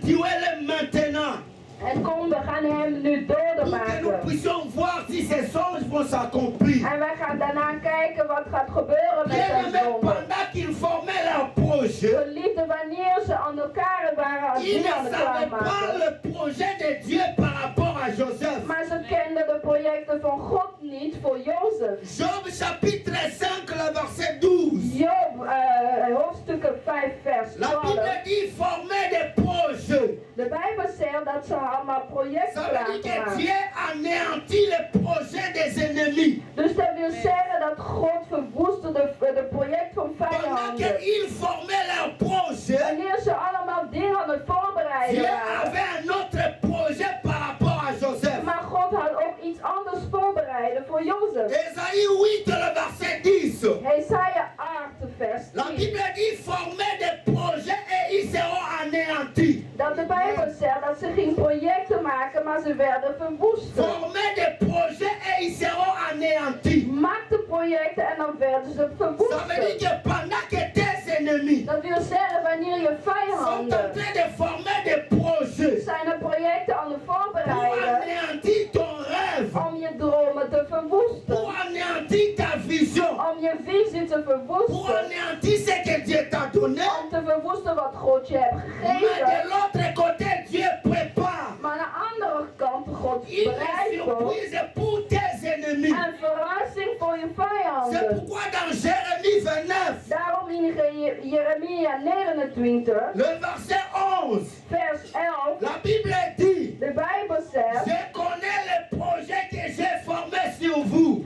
tuez-le maintenant. En kom, we gaan hem nu Pour que nous doodmaken. puissions voir si ces songes vont s'accomplir. En wij gaan daarna kijken wat gaat gebeuren met Bien zijn aimé, dromen. pendant qu'ils formaient leur projet, Geliefde, wanneer ze aan elkaar waren aan ils ne het savaient pas klaarmaken. le projet de Dieu par rapport à Joseph. Maar ze kenden de projecten van God niet voor Jozef. Job chapitre 5, le verset 12. Job, hoofdstukken 5 vers La 12. Bible dit former des projets. De Bijbel zegt dat ze allemaal projecten Ça veut dire que klaarmaken. Dieu anéantit les projets des ennemis. Dus dat wil zeggen dat God verwoestte de project van Pendant vijanden. qu'ils formaient leur projet, Wanneer ze allemaal dingen aan het voorbereiden Dieu waren. avait un autre projet par rapport à Joseph. Maar God had ook iets anders voorbereid voor Jozef. Ésaïe 8, le verset 10. Jesaja 8 vers La 10. Bible dit former des projets et ils seront anéantis. Dat de Bijbel zegt dat ze geen projecten maken, maar ze werden verwoest. Former des projets et ils seront anéantis. Maakte projecten en dan werden ze Ça veut dire verwoest. que pendant que tes ennemis Dat wil zeggen wanneer je sont en vijanden train de former des projets zijn er projecten aan het pour voorbereiden anéantir ton rêve, om je dromen te verwoesten. pour anéantir ta vision, Om je visie te pour verwoesten. anéantir ce que Dieu t'a donné. Om te verwoesten wat God je hebt Mais de gegeven. l'autre côté, Dieu prépare Maar aan de andere kant, God une bereidt ook surprise pour tes ennemis. een verrassing voor je C'est vijanden. pourquoi dans Jérémie 29, Daarom in Jeremia 29, le verset 11, vers 11, la Bible dit, de Bijbel zegt, je connais les projets que j'ai formés sur vous.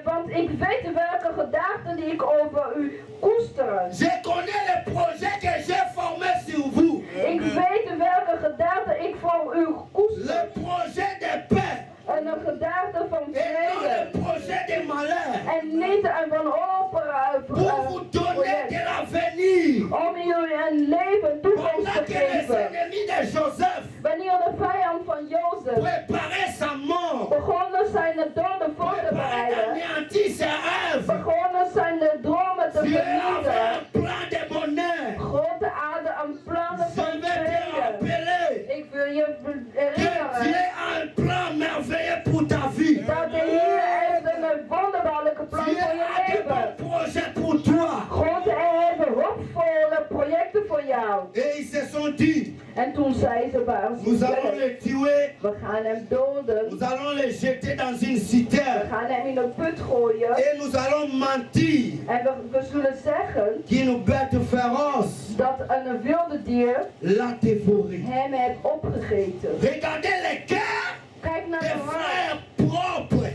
want ik weet welke gedachten die ik over u koester. Je connais les projets que j'ai formés sur vous. Ik weet welke gedachten ik voor u koester. Le projet de paix En een gedachte van et non vrede. le projet de malheur. En niet een van opera. Pour vous donner de l'avenir. Om jullie een leven, toekomst Pendant te que les geven. ennemis de Joseph Wanneer de vijand van Jozef préparaient sa mort, begonnen zijn de doden voor te préparaient bereiden, d'anéantir ses rêves, begonnen zijn de dromen te Dieu avait vernietigen. un plan de bonheur. God aarde een plannen Je van vais te vrede. rappeler Ik wil je que Dieu herinneren a un plan merveilleux pour ta vie. dat de Heer heeft een wonderbaarlijke plan Dieu voor je a de leven. bons projets pour toi. God heeft hoopvolle projecten voor jou. Et ils se sont dit, En toen zei ze bij nous allons ons, les tuer, we gaan hem doden. nous allons les jeter dans une We citerne gaan hem in een put gooien. et nous allons mentir En we zullen zeggen qu'une bête féroce dat een wilde dier l'a dévoré. hem heeft opgegeten. Regardez les cœurs Kijk naar des de hart frères propres.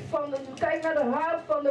kijk naar de hart van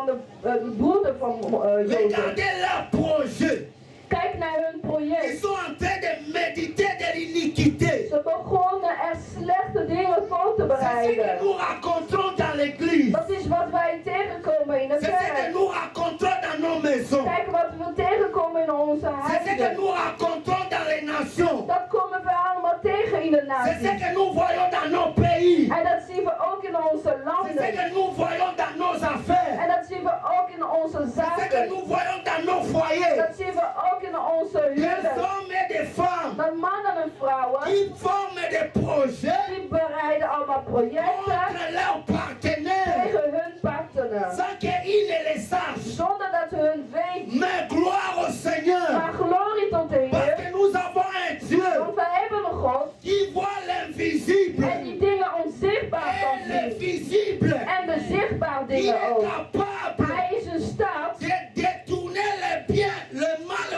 de broeder van Jozef. Regardez leur projet. Kijk naar hun Ils project. sont en train de méditer de l'iniquité. Ze begonnen er slechte dingen voor te C'est ce que bereiden. nous racontons dans l'église. Dat is wat wij tegenkomen in de C'est ce que kerk. nous racontons dans nos maisons. Kijk wat we tegenkomen in onze C'est ce que huizen. nous racontons dans les nations. Dat komen we allemaal tegen in de C'est ce natie. que nous voyons dans nos pays. En dat zien we ook in onze C'est ce landen. que nous voyons dans nos affaires. En dat zien we ook in onze C'est ce que zaken. nous voyons dans nos foyers. Dat zien we ook in onze Des huwelijk. hommes et des femmes Dat mannen en vrouwen, qui forment des projets die bereiden allemaal projecten contre leurs partenaires tegen hun partner. sans qu'ils ne les sachent. Zonder dat ze hun weten. Mais gloire au Seigneur. Maar glorie tot de Parce Heer. que nous avons un Dieu Want wij hebben een God qui voit l'invisible en die dingen onzichtbaar kan et zien. l'invisible. En de zichtbare Il dingen est ook. capable Hij is in staat de détourner les biens, le mal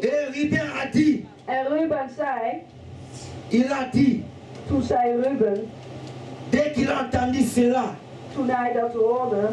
Et Ruben a dit, En Ruben zei, il a dit, toen zei Ruben, dès qu'il a entendu cela, toen hij dat hoorde,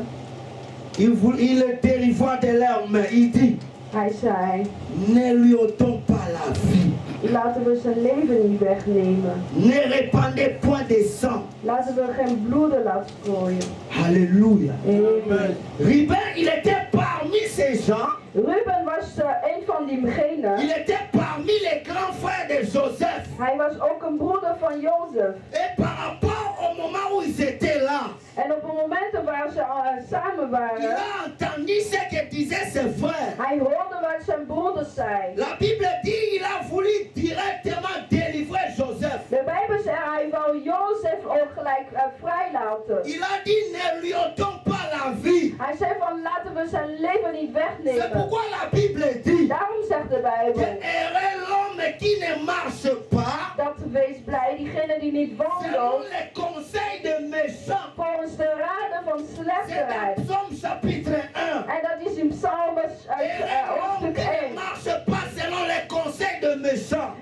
il le délivra de larmes. Il dit, hij zei, ne lui ôtons pas la vie. laten we zijn leven niet wegnemen. Ne répandez point de sang. Laten we geen bloeden laten strooien. Alléluia. Amen. Ruben, il était parmi ces gens. Ruben was een van diegenen. Il était parmi les grands frères de Joseph. Hij was ook een broeder van Jozef. Et par rapport au moment où ils étaient là, En op het moment waar ze samen il waren, a entendu ce que disaient ses frères. hij hoorde wat zijn broeders zeiden. La Bible dit il a voulu directement délivrer Joseph. De Bijbel zegt hij wou Jozef ook gelijk vrijlaten. Il a dit ne lui ôtons pas la vie. Hij zei van laten we zijn leven niet C'est wegnemen. pourquoi la Bible dit Daarom zegt de que Bijbel heureux l'homme qui ne marche pas dat wees blij diegene die niet selon wandelt les conseils de méchants. volgens de raden van C'est dans slechterheid. Psaume chapitre 1. En dat is in Psalms Heureux l'homme hoofdstuk qui ne 1. marche pas selon les conseils de méchants.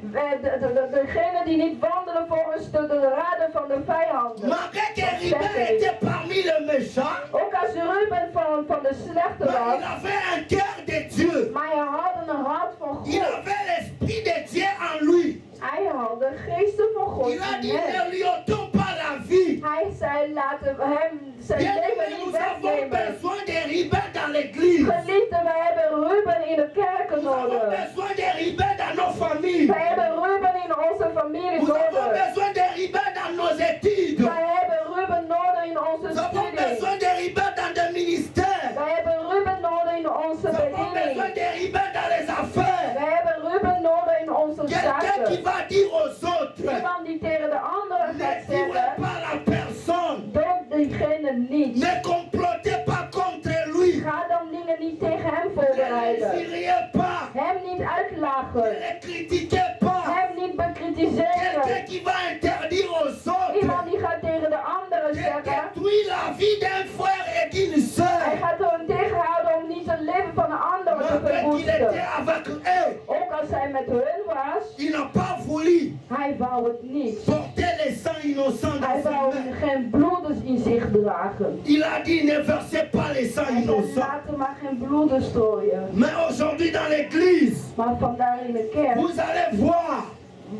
Degene die niet wandelen volgens de raden van de vijanden. Malgré que Ruben était parmi les méchants, Ook als Ruben van de slechte mais il was, avait un cœur de Dieu. maar hij had een hart van Il God. avait l'esprit de Dieu en lui. Hij had de geesten van God Il a in dit hem. ne lui ôtons pas la vie. Hij zei laten we hem zijn Bien leven aimé, niet nous avons wegnemen. besoin de Ruben dans l'église. Geliefde, wij hebben Ruben in de kerken Nous avons nodig. besoin de Ruben dans nos familles. Wij hebben Ruben in onze familie Nous avons nodig. besoin de Ruben dans nos études. Wij hebben Ruben nodig in onze Nous avons studie. besoin de Ruben dans des ministères. Wij hebben Ruben nodig in onze Nous avons besoin bediening. de Ruben dans les affaires. Wij hebben Ruben nodig in onze Quelqu'un qui zaken. va dire aux autres, Iemand die tegen de anderen ne gaat tuez zeggen, pas la personne. dood diegene niet. Ne complotez pas contre lui. Ga dan dingen niet tegen hem Ne voorbereiden. l'injuriez pas. Hem niet Ne uitlachen. le critiquez pas. Hem niet bekritiseren. Quelqu'un qui va interdire aux autres Iemand die gaat tegen de anderen de zeggen, détruire la vie d'un frère et d'une hij sœur. gaat hem tegenhouden om niet het leven van de anderen te Malgré qu'il était verwoesten. avec eux, Ook als hij met hun was, il n'a pas voulu hij wou het niet. porter les sangs innocents Hij dans wou ses mains. geen bloeders in zich dragen. Il a dit ne versez pas les sangs Hij zei, innocents. laten maar geen bloeders strooien. Mais aujourd'hui dans l'église, Maar vandaar in de kerk, vous allez voir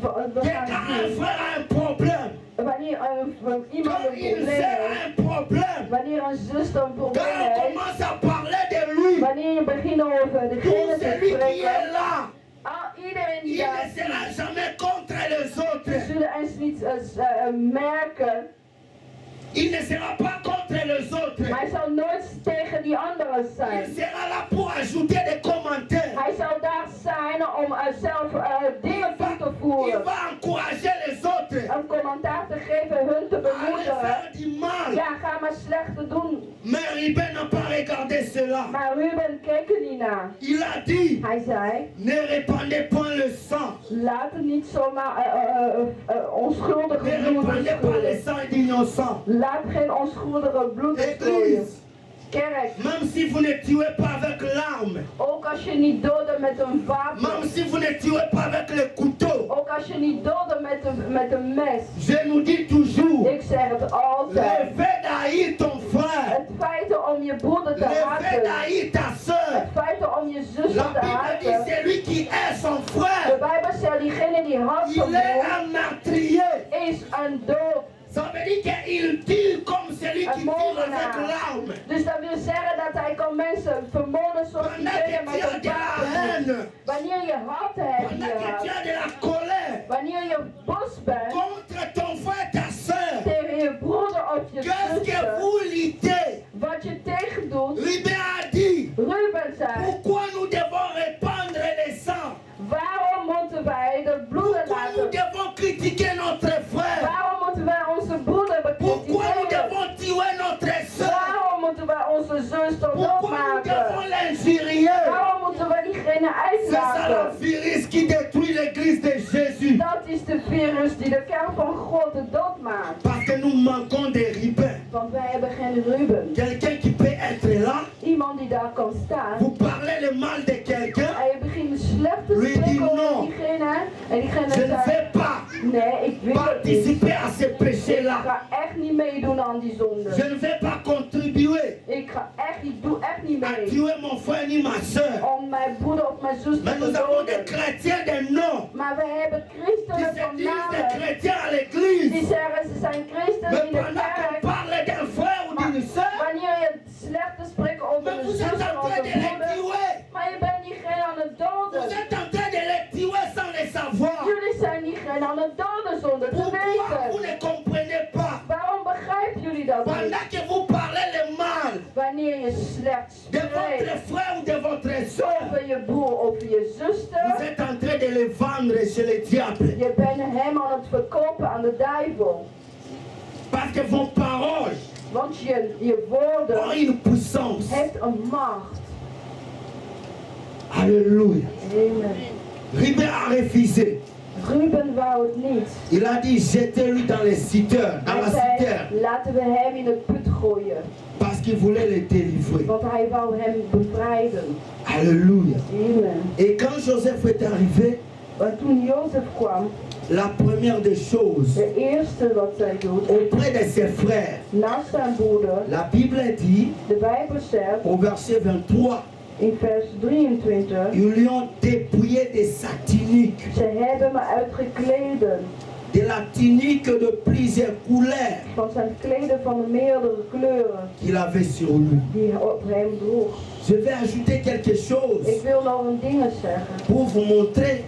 we que gaan quand un zien, frère a un problème, wanneer iemand quand een une probleem sœur a heeft, un problème, wanneer een zuster een quand probleem on heeft, commence à parler de lui, wanneer je begint over tout degene te celui qui est spreken, là, iedereen die il daar ne sera is, jamais contre les ze autres. zullen eens niet merken, Il ne sera pas contre les autres. maar hij zal nooit tegen die anderen Il zijn. sera là pour ajouter des commentaires. Hij zal daar zijn om zelf dingen toe te Il voeren. va encourager les autres Een commentaar te geven, hun te à aller bemoedigen. faire du mal. Ja, ga maar slecht te doen. Mais Ruben n'a pas regardé cela. Maar Ruben keek er niet naar. Il a dit, Hij zei, ne répandez point le sang. laat het niet zomaar onschuldige Ne bloed répandez pas le strooien. sang d'innocents. Laat geen onschuldige bloed strooien. Église, Kerk, même si vous ne tuez pas avec l'arme, ook als je niet doodt met een wapen. même si vous ne tuez pas avec le couteau, Ook als je niet doodt met een mes. je nous dis toujours, Ik zeg het le altijd. fait d'haïr ton frère, Het feit om je broeder te le fait haten. d'haïr ta soeur, Het feit om je la zuster te Bible dit haten. celui qui hait son De frère, Bijbel zegt, diegene die haat zijn il est broer un meurtrier. is een dood. Ça veut dire qu'il tue comme celui qui tire avec l'arme. Dus dat wil zeggen dat hij kan mensen vermoorden zoals hij Pendant tegen que met tu as een de la wapen. haine, Wanneer je haat hebt in pendant je que tu hart, as de la colère wanneer je boos bent contre ton frère, ta soeur, tegen je broeder of je qu'est-ce que zuster, vous luttez? wat je tegen doet, Ruben a dit, Ruben zei, pourquoi nous devons répandre les sangs? waarom moeten wij de bloeden Pourquoi nous laten? devons critiquer notre frère? Waarom moeten wij onze broeder Pourquoi nous bekritiseren? devons tuer notre soeur? Waarom moeten wij onze zuster Pourquoi nous doodmaken? devons l'injurier? Waarom moeten we diegene C'est ça le uitlaten? virus qui détruit l'église de Jésus. Dat is de virus die de kerk van God dood maakt. Parce que nous manquons de Ruben. Want wij hebben geen Ruben. Quelqu'un qui peut être là, Iemand die daar kan staan. vous parlez le mal de quelqu'un, En je begint slecht te lui dit spreken over non, diegene. En diegene je ne zei, vais pas nee, ik wil het niet. participer à ces Ik péchés-là. ga echt niet meedoen aan die zonde. Je ne vais pas contribuer Ik doe echt niet à mee. tuer mon frère ni ma soeur. Om mijn broeder of mijn zus Mais te nous avons des doden. chrétiens des noms Maar we hebben qui christenen se van disent des namen. chrétiens à Die l'église. zeggen ze zijn christenen Mais in de pendant qu'on kerk. parle d'un frère ou d'une soeur, Wanneer je slecht te spreken over mais de vous zus êtes en en over train de de les broeder. tuer. Maar je bent diegene aan het Vous doden. êtes en train de les tuer sans les savoir. Jullie zijn diegene aan het doden zonder te Pourquoi vous weten. ne comprenez pas? Waarom begrijpen jullie dat niet? Pendant que vous parlez le mal Wanneer je slecht de votre spreekt frère ou de votre soeur, over je broer of je vous zuster, êtes en train de les vendre chez le diable. je bent hem aan het verkopen aan de duivel. Parce que vos paroles Want je ont woorden une puissance. heeft een macht. Alléluia. Amen. Ruben a refusé. Ruben wou het niet. Il a dit jetez-lui dans les citerne, dans la Hij zei, citerne. laten we hem in het put gooien. Parce qu'il voulait les délivrer. Want hij wou hem bevrijden. Alléluia. Amen. Et quand Joseph est arrivé, Maar toen Jozef kwam, la première des choses, de eerste wat zij doet, auprès de ses frères, naast zijn broeder, la Bible dit, de Bijbel zegt au verset 23, in vers 23, ils lui ont dépouillé de sa tunique, ze hebben me uitgekleden de la tunique de plusieurs couleurs van zijn kleden van meerdere kleuren qu'il avait sur lui. die op hem droeg. Je vais ajouter quelque chose Ik wil nog een ding zeggen pour vous montrer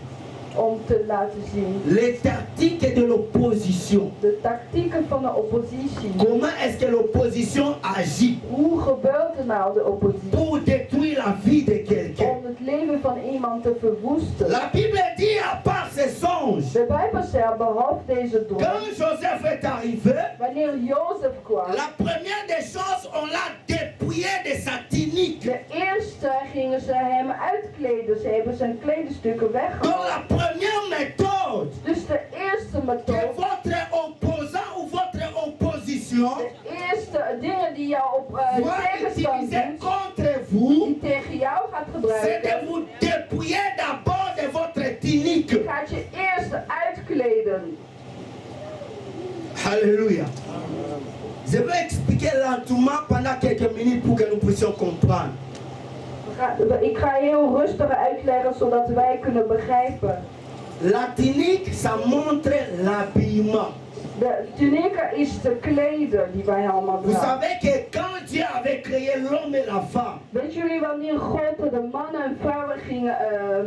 om te laten zien. les tactiques de l'opposition. De tactieken van de oppositie. Comment est-ce que l'opposition agit Hoe gebeurt er nou de oppositie? pour détruire la vie de quelqu'un? Om het leven van iemand te verwoesten. La Bible dit, à part ces songes, De Bijbel zegt, behalve deze droom, quand Joseph est arrivé, wanneer Jozef kwam, la première des choses, on l'a dépouillé de sa tunique. de eerste gingen ze hem uitkleden. Ze hebben zijn kledingstukken Donc weggehaald. la première méthode Dus de eerste que methode, votre opposant ou votre opposition de eerste dingen die jou op va tegenstand utiliser doet, contre vous, die tegen jou gaat c'est de gebruiken, vous dépouiller d'abord de votre tunique. gaat je eerst uitkleden. Alléluia. Je vais expliquer lentement pendant quelques minutes pour que nous puissions comprendre. Ik ga heel rustig uitleggen zodat wij kunnen begrijpen. La tunique, ça montre l'habillement. De tunieke is de kleden die wij allemaal Vous dragen. savez que quand Dieu avait créé l'homme et la femme, Weet jullie wanneer God de mannen en vrouwen ging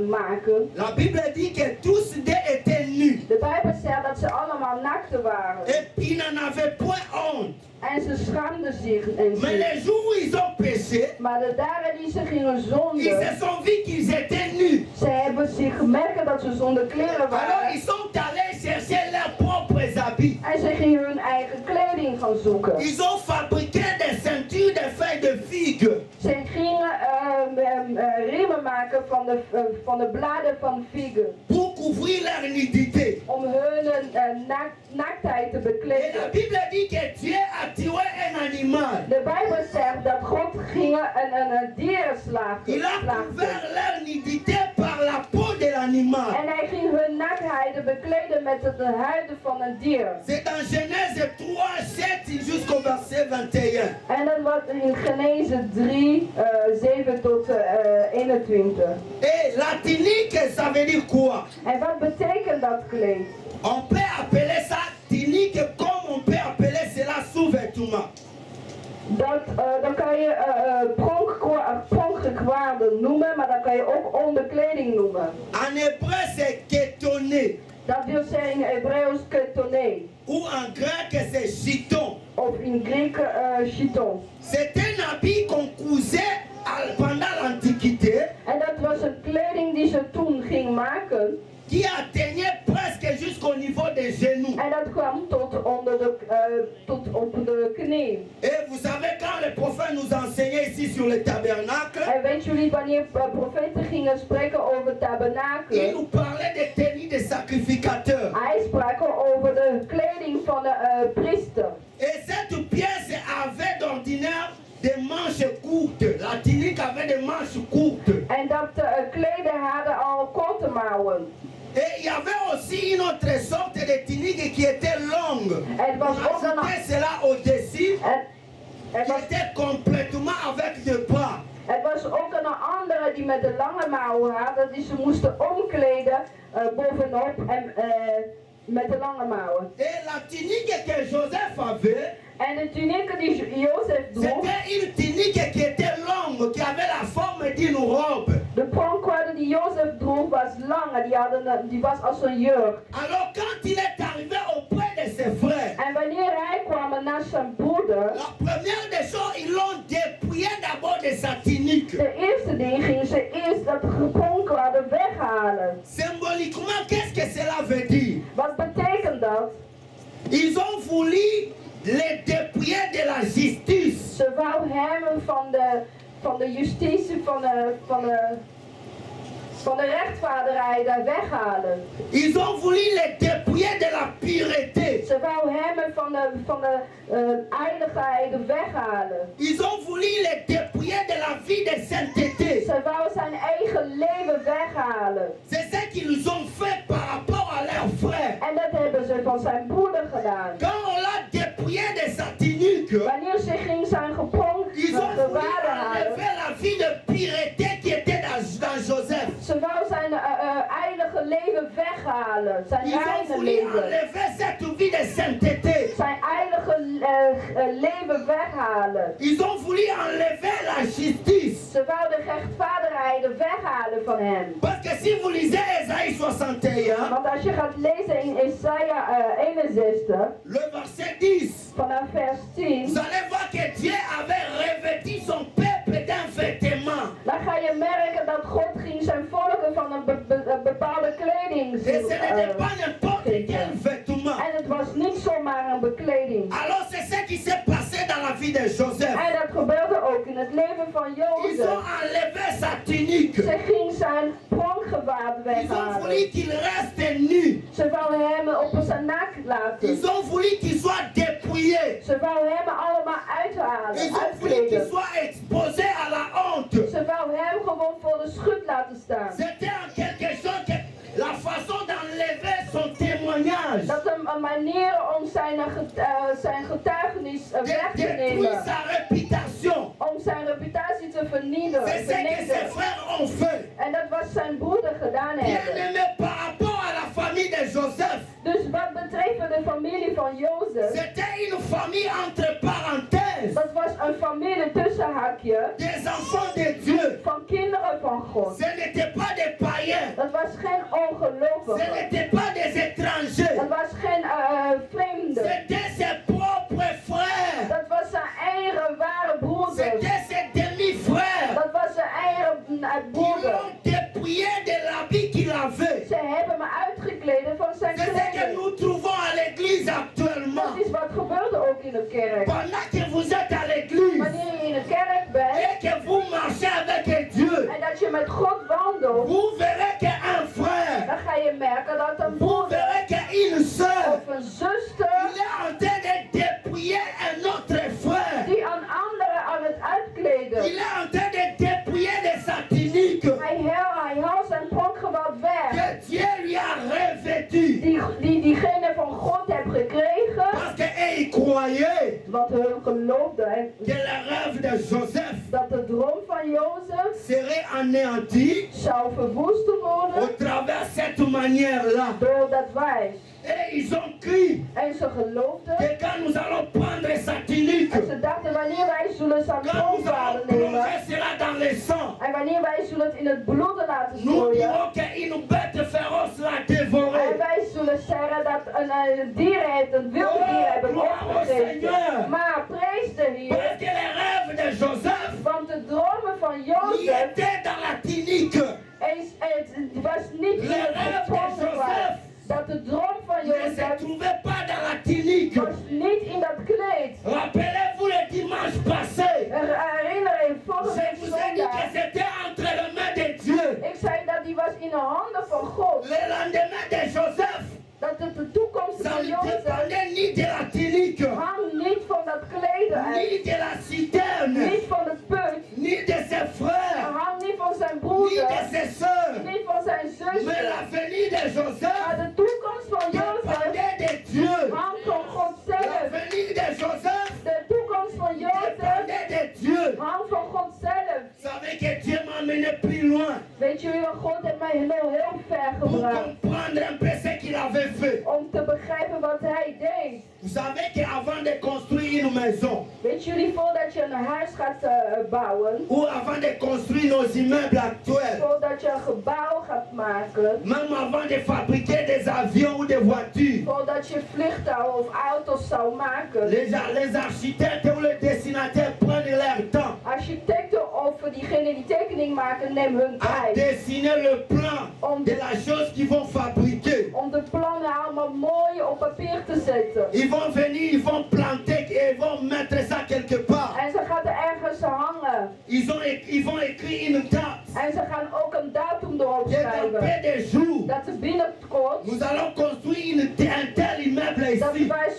maken? la Bible dit que tous deux étaient nus. De Bijbel zegt dat ze allemaal naakt waren. Et puis ils n'en avaient point honte. En ze schaamden zich en Mais zich. les jours où ils ont péché, Maar de dagen die ze gingen ils zonden, se sont vus qu'ils étaient nus. ze hebben zich gemerkt dat ze zonder kleren Alors waren. ils sont allés chercher leurs propres habits. En ze gingen hun eigen kleding gaan zoeken. Ils ont fabriqué des ceintures de feuilles de figue. Ze gingen riemen maken van de bladen van figen. Pour couvrir leur nudité. Om hun naaktheid te Et la bekleden. Bible dit que Dieu a tué un animal. De Bijbel zegt dat God ging een dier slachten. Il a couvert leur nudité par la peau de l'animal. En hij ging hun naaktheid bekleden met de huiden van een dier. C'est dans Genèse 3, 7 jusqu'au verset 21. En dat wordt in Genese 3, 7 tot 21. Et la tunique, ça veut dire quoi? En wat betekent dat kleed? On peut appeler ça tunique comme on peut appeler cela sous-vêtement. Dan kan je pronkgekwaarden noemen, maar dan kan je ook onderkleding noemen. En hébreu, c'est kétoné. Dat wil zeggen in Hebreeuws ketoné. Ou en grec, c'est chiton. Of in Griek chiton. C'est un habit qu'on cousait pendant l'Antiquité En dat was een kleding die ze toen ging maken. qui atteignait presque jusqu'au niveau des genoux. En dat kwam tot op de knie. Et vous savez, quand le prophète nous enseignait ici sur le tabernacle, En weet jullie wanneer profeten gingen spreken over il tabernakel? nous parlait des tenues des sacrificateurs. Hij sprak over de kleding van de priester. Et cette pièce avait d'ordinaire des manches courtes. La tunique avait des manches courtes. En dat kleden hadden al korte mouwen. Et il y avait aussi une autre sorte de tunique qui était longue. Het was ook een, Ajoutez cela au-dessus, het qui was, était complètement avec des bras. het was ook een andere die met de lange mouwen had. Dat die ze moesten omkleden bovenop en met de lange mouwen. Et la tunique que Joseph avait, En de tunieke die Jozef droeg, c'était une tunique qui était longue, qui avait la forme d'une robe. de pronkkoude die Jozef droeg was lang en die was als een jurk. Alors quand il est arrivé auprès de ses frères, En wanneer hij kwam naar zijn broeder, la première des choses, ils l'ont dépouillé d'abord de sa tunique. de eerste ding gingen ze eerst dat pronkkoude weghalen. Symboliquement, qu'est-ce que cela veut dire? Wat betekent dat? Ils ont voulu les dépouiller de la justice. Ze wou hem van de justitie, van de rechtvaardigheid daar weghalen. Ils ont voulu les dépouiller de la pureté. Ze wou hem van de heiligheid weghalen. Ils ont voulu les dépouiller de la vie de sainteté. Ze wou zijn eigen leven weghalen. C'est ce qu'ils ont fait par rapport à leurs frères. En dat hebben ze van zijn broeder gedaan. Quand on l'a dépouillé de sa tunique, Wanneer ze ging zijn gepronk ils ont voulu gewaarde halen, enlever la vie de pureté qui était dans Joseph. ze wou zijn heilige leven weghalen. Zijn Ils ont reine voulu leven. enlever cette vie de sainteté. Zijn heilige leven weghalen. Ils ont voulu enlever la justice. Ze wou de rechtvaardigheid weghalen van hem. Parce que si vous lisez Ésaïe 61, Want als je gaat lezen in Jesaja 61, le verset 10, vanaf vers 10, vous allez voir que Dieu avait revêtu son peuple d'un vêtement. dan ga je merken dat God ging zijn volken van een bepaalde kleding Et ce n'était pas n'importe quel vêtement. En het was niet zomaar een bekleding. Alors c'est ce qui s'est passé dans la vie de Joseph. En dat gebeurde ook in het leven van Ils ont Jozef. enlevé sa tunique. Ze ging zijn pronkgewaad Ils ont weghalen. voulu qu'il reste nu. Ze wou hem op zijn naakt laten. Ils ont voulu qu'il soit dépouillé. Ze wou hem allemaal uithalen, Ils ont voulu qu'il uitkleden. soit exposé à la honte. Ze wou hem gewoon voor de schut laten staan. C'était en quelque chose que la façon d'enlever son témoignage. Dat een manier om zijn getuigenis weg te Détruire nemen. sa réputation. Om zijn reputatie te vernietigen. C'est ce que ses frères ont fait. En dat was zijn broeder gedaan Bien hebben. aimé par rapport à la famille de Joseph. Dus wat betreft de familie van Jozef, C'était une famille entre parenthèses. dat was een familie tussen haakje Des enfants de Dieu. van kinderen van God. Ce n'était pas des païens. Dat was geen Ce ongelovigen. n'était pas des étrangers. Dat was geen vreemden. C'était ses propres frères. Dat was zijn eigen ware broeder. C'était ses demi-frères. Dat was zijn eigen Ils broeder. l'ont dépouillé de l'habit qu'il avait. Ze hebben me uitgekleden van zijn C'est ce que kleding. nous trouvons à l'église actuellement. Dat is wat gebeurde ook in de kerk. Pendant que vous êtes à l'église Wanneer je in de kerk bent et que vous marchez avec Dieu, en dat je met God wandelt, vous verrez qu'un frère, dan ga je merken dat een vous broeder verrez qu'une sœur, of een zuster il est en train de dépouiller un autre frère. die een andere aan het uitkleden. Il est en train de dépouiller de sa tunique Hij haalt zijn pronkgewaad weg. que Dieu lui a revêtu. Diegene van God heeft gekregen. Parce qu'ils croyaient Want hun geloofden que le rêve de Joseph dat de droom van Jozef serait anéanti zou verwoest au worden travers cette manière-là. door dat wijs. Et ils ont cru En ze geloofden. que quand nous allons prendre sa tunique, En ze dachten wanneer wij zullen zijn quand nous pronkwaarde allons nemen. plonger cela dans le sang, En wanneer wij zullen het in het bloed laten nous strooien. dirons qu'une bête féroce l'a dévoré. En wij zullen zeggen dat een dier heeft, een wild dier heeft hem opgegeten. Maar prijs de Parce Heer. que les rêves de Joseph Want de dromen van y Jozef étaient dans la tunique. het was niet in het pronkgewaad. Dat de droom van Il ne se Jozef trouvait pas dans la tunique. was niet in dat kleed. Rappelez-vous le dimanche passé. Herinner je, vorige Je week vous ai dit que zondag. c'était entre les mains de Dieu. Ik zei dat die was in de handen van God. Le lendemain de Joseph, Dat het de toekomst ça van ne Jozef dépendait ni de la tunique, hangt niet van dat kleden uit. ni de la citerne, Niet van het put. ni de ses Het frères, hangt niet van zijn ni broeder. de ses sœurs. Niet van zijn Mais la zusje. L'avenir de Maar Joseph de toekomst van Jozef dépendait de Dieu. hangt van God zelf. L'avenir de Joseph De toekomst van Jozef dépendait de Dieu. hangt van God zelf. Vous savez que Dieu m'a mené plus loin Weet jullie wat God heeft mij heel ver pour gebracht comprendre un peu ce qu'il avait fait. om te begrijpen wat hij deed. Vous savez qu'avant de construire une maison, Weet jullie, voordat je een huis gaat bouwen, ou avant de construire nos immeubles actuels, voordat je een gebouw gaat maken, même avant de fabriquer des avions ou des voitures, voordat je vliegtuigen of auto's zou maken, les architectes ou les dessinateurs prennent leur temps architecten of diegenen die tekening maken nemen hun à tijd dessiner le plan de la chose qu'ils vont fabriquer. om de plannen allemaal mooi op papier te zetten. Ils vont venir, ils vont planter et ils vont mettre ça quelque part. En ze gaat er ergens hangen. Ils vont écrire une date. En ze gaan ook een datum erop Et dans schrijven. peu de jours, Dat er binnenkort, nous allons construire un tel immeuble dat ici. wij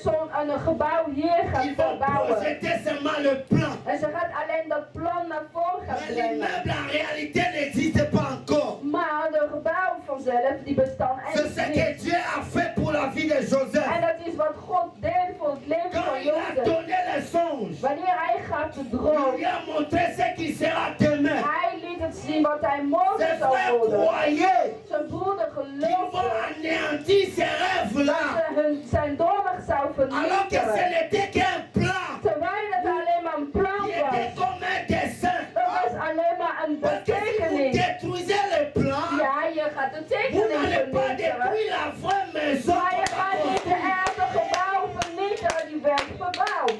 een gebouw hier Ils gaan vont bouwen. projeter seulement le plan. En ze gaat alleen dat plan naar voren gaan Mais brengen. l'immeuble en réalité n'existe pas encore. Maar de gebouwen vanzelf, die bestaan C'est echt ce que niet. Dieu a fait pour la vie de Joseph. En dat is wat God deed voor het leven Quand van il a Jozef. donné les songes, Wanneer hij gaat de il droom, lui a montré ce qui sera demain. hij liet het zien wat hij morgen Ses zou frères worden. croyaient Zijn broeder qu'ils vont geloofde anéantir ces rêves-là. dat zijn dromen zou Alors que ce vernietigen. n'était qu'un plan. Terwijl het alleen maar een plan Qui était was. comme un dessin. Dat was alleen maar een Parce que si vous betekenis. détruisez le plan, Ja, je gaat de vous tekening n'allez pas vernietigen. détruire la vraie maison. Maar je qu'on gaat va niet de construire. echte gebouw vernietigen die werd verbouwd.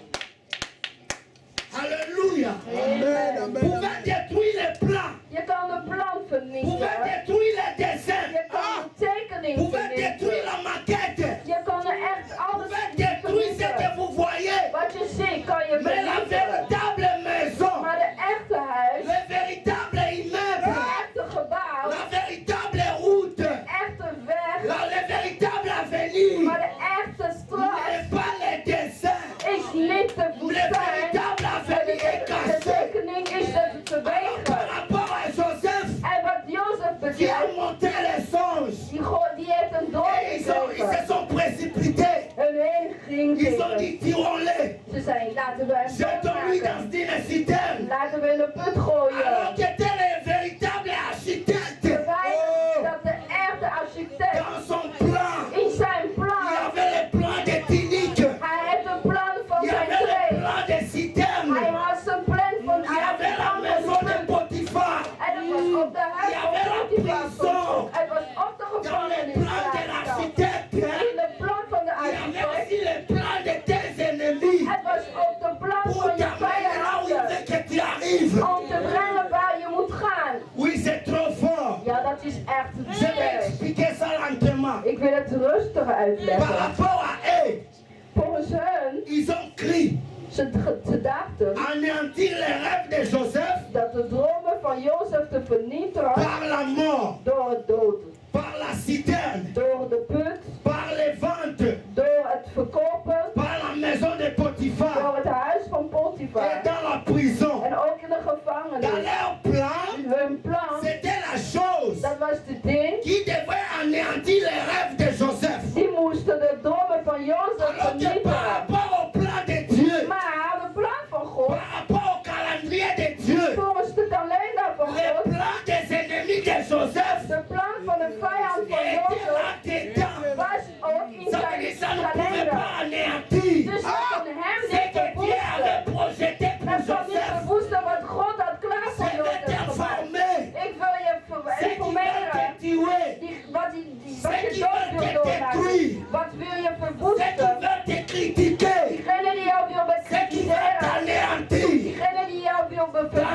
Alléluia. Amen. Vous pouvez détruire le plan. Je kan de plan Vous pouvez vernietigen. détruire le dessin. Je kan de tekening Vous pouvez détruire vernietigen. la maquette. Je kan er echt Vous alles pouvez détruire ce que vernietigen. vous voyez. Wat je ziet kan je Mais la vernietigen. véritable maison, Maar de echte huis, le véritable immeuble, het echte gebouw, la véritable route, de echte weg, le véritable avenir, maar de echte straat n'est pas le dessin. is niet te Le verstaan. véritable avenir est De caché. tekening is het Alors, verwegen. par rapport à Joseph, En wat Jozef qui a betreft, monté les songes, die heeft een droom et ils se gekregen. sont précipités. Hun heen ging Ils ont tegen. dit, tirons-les. Ze zei, laten we hem Jetons-lui dans doodmaken. une citerne. Laten we in de put Alors gooien. que tel est véritable architecte, Terwijl oh, dat de echte architect dans son plan, in zijn il y plan, avait le plan de Tinique, hij heeft een plan van il y zijn avait le trein. plan de citerne, Hij had zijn plan van il y avait la maison de Potiphar. en het was op de huis Il y van avait la Potifar. prison. Het was op de Dans le plan de gevangenis. l'architecte, In de plan van de il y avait architect. aussi le plan de tes ennemis Het was op de plan pour van je t'amener là où il vijanden. veut que tu arrives. Om te brengen waar je moet gaan. Oui, c'est trop fort. Ja, dat is echt Je vais sterk. expliquer ça lentement. Ik wil het rustig Par uitleggen. rapport à eux, Volgens hun, ils ont crié ze dachten anéantir les rêves de Joseph dat de dromen van Jozef te vernietigen par la mort, door het doden. par la citerne, Door de put, par les ventes, door het verkopen, par la maison de door Potiphar het huis van et Potifar. dans la prison. En ook in de Dans gevangenis. leur plan, Hun plan, c'était la chose dat was de ding, qui devait anéantir les rêves de Joseph. die moesten de dromen van Jozef Alors que par vernietigen. rapport au plan de Dieu, Maar de plan van God, par rapport au calendrier de Dieu, volgens de kalender van le God, plan des ennemis de Joseph de plan van de vijand van était Jozef là-dedans. was ook in Ça veut dire ça zijn ne pouvait kalender. pas anéantir Dus we kunnen hem ce niet que Dieu avait verwoesten. projeté pour Dat kan niet Joseph. verwoesten wat God had klaar voor Je vais Jozef gemaakt. t'informer Ik wil je ce qui va informeren. te tuer, Wat je dood wil doormaken. Wat wil je ce qui verwoesten? va te critiquer, Diegene die jou wil ce qui va bekritiseren. t'anéantir. Diegene die jou wil verwoesten.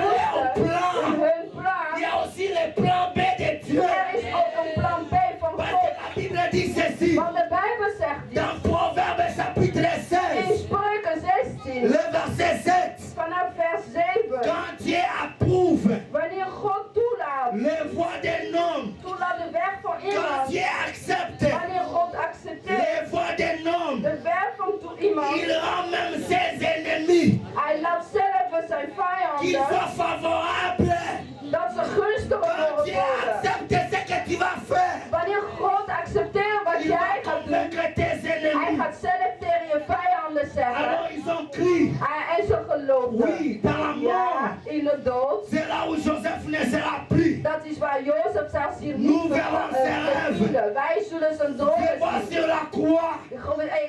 In hun Il y plan. a aussi le plan B de Dieu. Er is ook een plan B van Parce que God. la Bible dit ceci. Want de Bijbel zegt dit. Dans Proverbe chapitre In 16, Spreuken 16. le verset 7. Vanaf vers 7. Quand Dieu approuve Wanneer God toelaat. les voies d'un homme, Toelaat de weg van quand iemand. Dieu accepte Wanneer God accepteert les voies d'un homme, de weg van iemand. il rend même ses ennemis Hij laat zelf zijn qu'ils vijanden. soient favorables. Dat ze gunstig Quand worden Dieu worden. accepte ce que tu vas faire, Wanneer God zullen zijn Je dromen vois zien. sur la croix,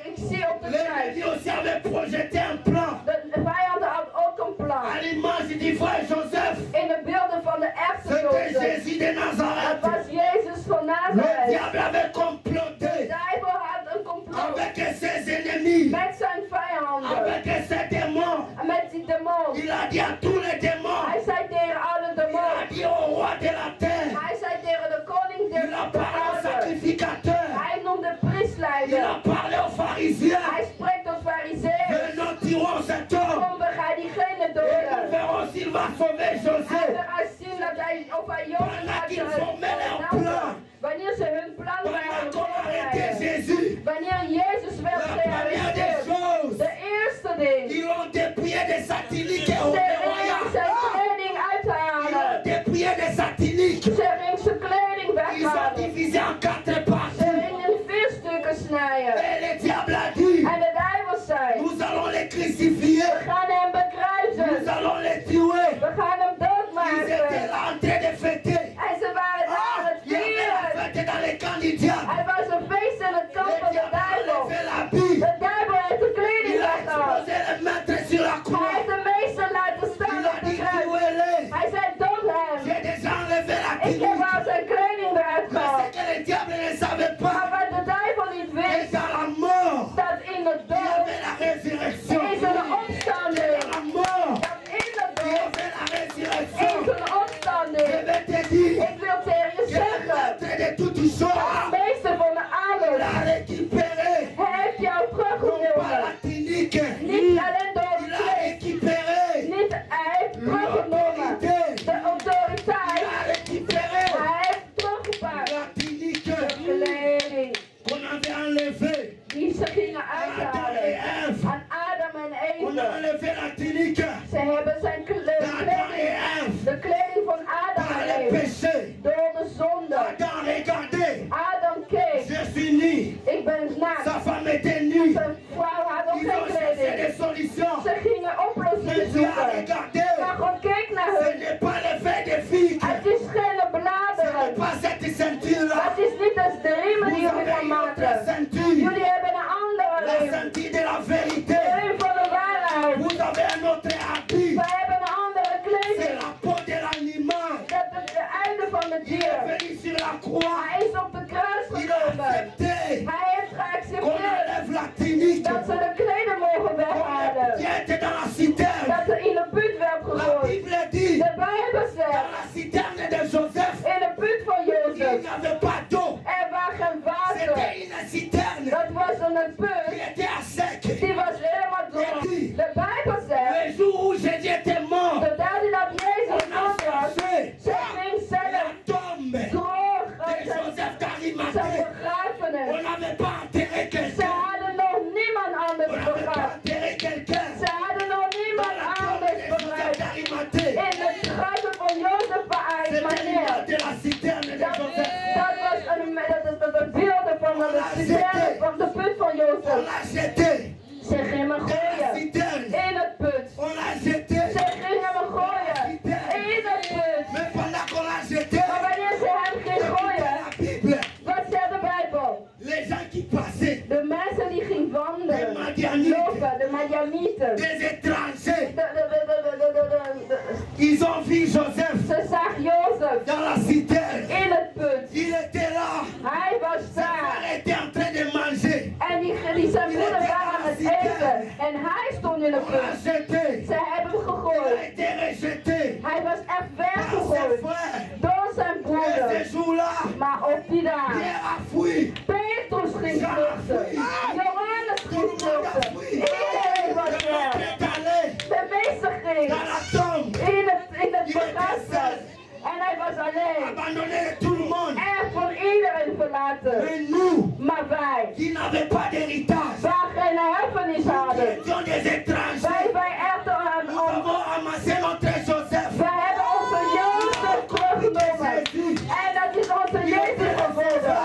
Ik zie op de l'ennemi kruis. aussi avait projeté un plan. De vijand had ook een plan. À l'image du frère Joseph, In de beelden van de echte c'était Jozef. Jésus de Het Nazareth. was Jezus van Le Nazareth. diable avait De comploté duivel had een complot avec ses ennemis, met zijn vijanden. avec ses démons. En met die demon. Il a dit à tous les démons, Hij zei tegen alle il a demonen. dit au roi de la terre, Hij zei tegen de koning der il a parlé aux aarde. sacrificateurs, Hij noemde il a priestleider. parlé aux pharisiens. Hij spreekt tot fariseeën. Venons, tuons cet homme. Kom, we gaan diegene Et nous doden. verrons s'il va sauver En Joseph. we gaan zien dat hij, of hij Jozef gaat helpen. Wanneer ze hun plan Pendant gaan qu'on arrêtait voorbereiden. Jésus, Wanneer Jezus werd la première des gearresteerd. choses, De eerste ding. ils ont dépouillé des satiniques et au Ze ging royaume. zijn kleding Ils ont uithalen. dépouillé des satiniques. Ze ging zijn kleding Ils ont weghalen. divisé en 4 Ze parties. ging in 4 stukken snijden. Et le diable a dit, En de duivel zei, nous allons les crucifier, we gaan hem nous bekruisen. allons les tuer. We gaan hem Ils étaient doodmaken. là en train de fêter. En ze waren daar aan het Il y avait la vieren. fête dans les camps du diable. Het was een feest in het kamp Le van de diable a duivel. levé la bille. De duivel heeft de kleding Il a weggehaald. exposé le maître sur la Hij croix. heeft de meester laten staan Il op a de dit, kruis. tuez-les. Hij zei, dood hem. J'ai déjà enlevé la Ik heb tunique. al zijn kleding eruit Mais gehaald. c'est que le diable ne savait Maar pas wat de duivel niet que wist, dans la mort, dat in de il y dood avait la résurrection. is er een Que opstanding. dans la mort, Dat in de il y dood avait la is résurrection. er een Je opstanding. vais te dire Ik wil tegen je que le zeggen, maître de toutes choses, de meester van de il adel a récupéré heeft jou non pas teruggenomen. la tunique, Niet alleen door il het a vlees. récupéré Niet, hij heeft teruggenomen l'autorité, de il autoriteit. a récupéré Hij heeft teruggepakt la tunique de kleding qu'on avait enlevée die ze gingen à Adam et uithalen Ève. aan Adam en On a Eve. enlevé la tunique Ze hebben zijn d'Adam et kleding, Ève de kleding van Adam par en le Eve, péché. door de zonde. Adam, regardez, Adam keek, je suis nu. ik ben naakt. Sa femme était nue. Zijn vrouw had ook Ils geen ont cherché kleding. des solutions. Ze gingen oplossingen Mais Dieu a zoeken. regardé. Maar God keek naar Ce hun. n'est pas le fait de figue. Het is geen Ce n'est bladeren. pas cette ceinture-là. Het is niet als de riemen Vous die jullie avez gaan une autre maken. ceinture. Jullie hebben een andere La riem. ceinture de la vérité. De riem van de waarheid. Vous avez un autre habit. Wij hebben een andere C'est kleding. la peau de l'animal. Dat is de einde van het Il est dier. venu sur la croix. Hij is op de kruis Il a gekomen. accepté Hij heeft qu'on geaccepteerd enlève la tunique. dat ze de kleding mogen Qu'on weghalen. les jette dans la citerne. Dat ze in de put werd La gegooid. Bible dit, De Bijbel dans zegt, la citerne de Joseph, in de put van il Jozef, n'y avait pas d'eau. er was geen water. C'était une citerne Dat was een qui put, était à sec. die was helemaal droog. De Bijbel zegt, Le jour où Jésus était mort, de dag dat Jezus on a dood was, cherché ze ging zelf la tombe droog de uit Joseph zijn d'Arimathée. begrafenis. On n'avait pas enterré Ze quelqu'un. hadden nog niemand On anders n'avait pas begraven. enterré quelqu'un. Ze hadden nog Dans niemand la tombe anders de Joseph begraven. d'Arimathée. In de graven van Jozef C'était beëindigd. l'image de la citerne de Dat Joseph. was een beelden van de citerne van de put van On Jozef. l'a jeté Ze gingen hem dans la gooien citerne. in het put. On l'a jeté. Ze gingen hem gooien in het put. Mais pendant qu'on l'a jeté, Maar wanneer ze hem gingen écoutez gooien, la Bible. wat zegt de Bijbel? Les gens qui passaient, De mensen die gingen des wandelen, Madianites, lopen, de Madianieten. des étrangers, De- ils ont vu Joseph Ze zag Jozef dans la citerne. in het put. Il était là. Hij was Sa daar. mère était en train de manger. En zijn moeder waren aan het eten. En hij stond in de On l'a put. jeté. Ze hebben hem Il a gegooid. été rejeté Hij was echt par ses weggegooid frères. door zijn Et broeder. ce jour-là, Maar op die dag, Pierre a fui. Petrus ging vluchten. Johannes ging vluchten. Iedereen was Le weg. maître est allé De meester ging dans la tombe. in het begrafenis. En hij was alleen. Abandonné de tout le monde. Echt voor iedereen verlaten. Mais nous, Maar wij, qui n'avaient pas d'héritage, waar geen erfenis qui hadden. étions des étrangers, Wij echt nous avons amassé notre Joseph. wij hebben onze Jozef teruggenomen. En dat is onze Jezus geworden.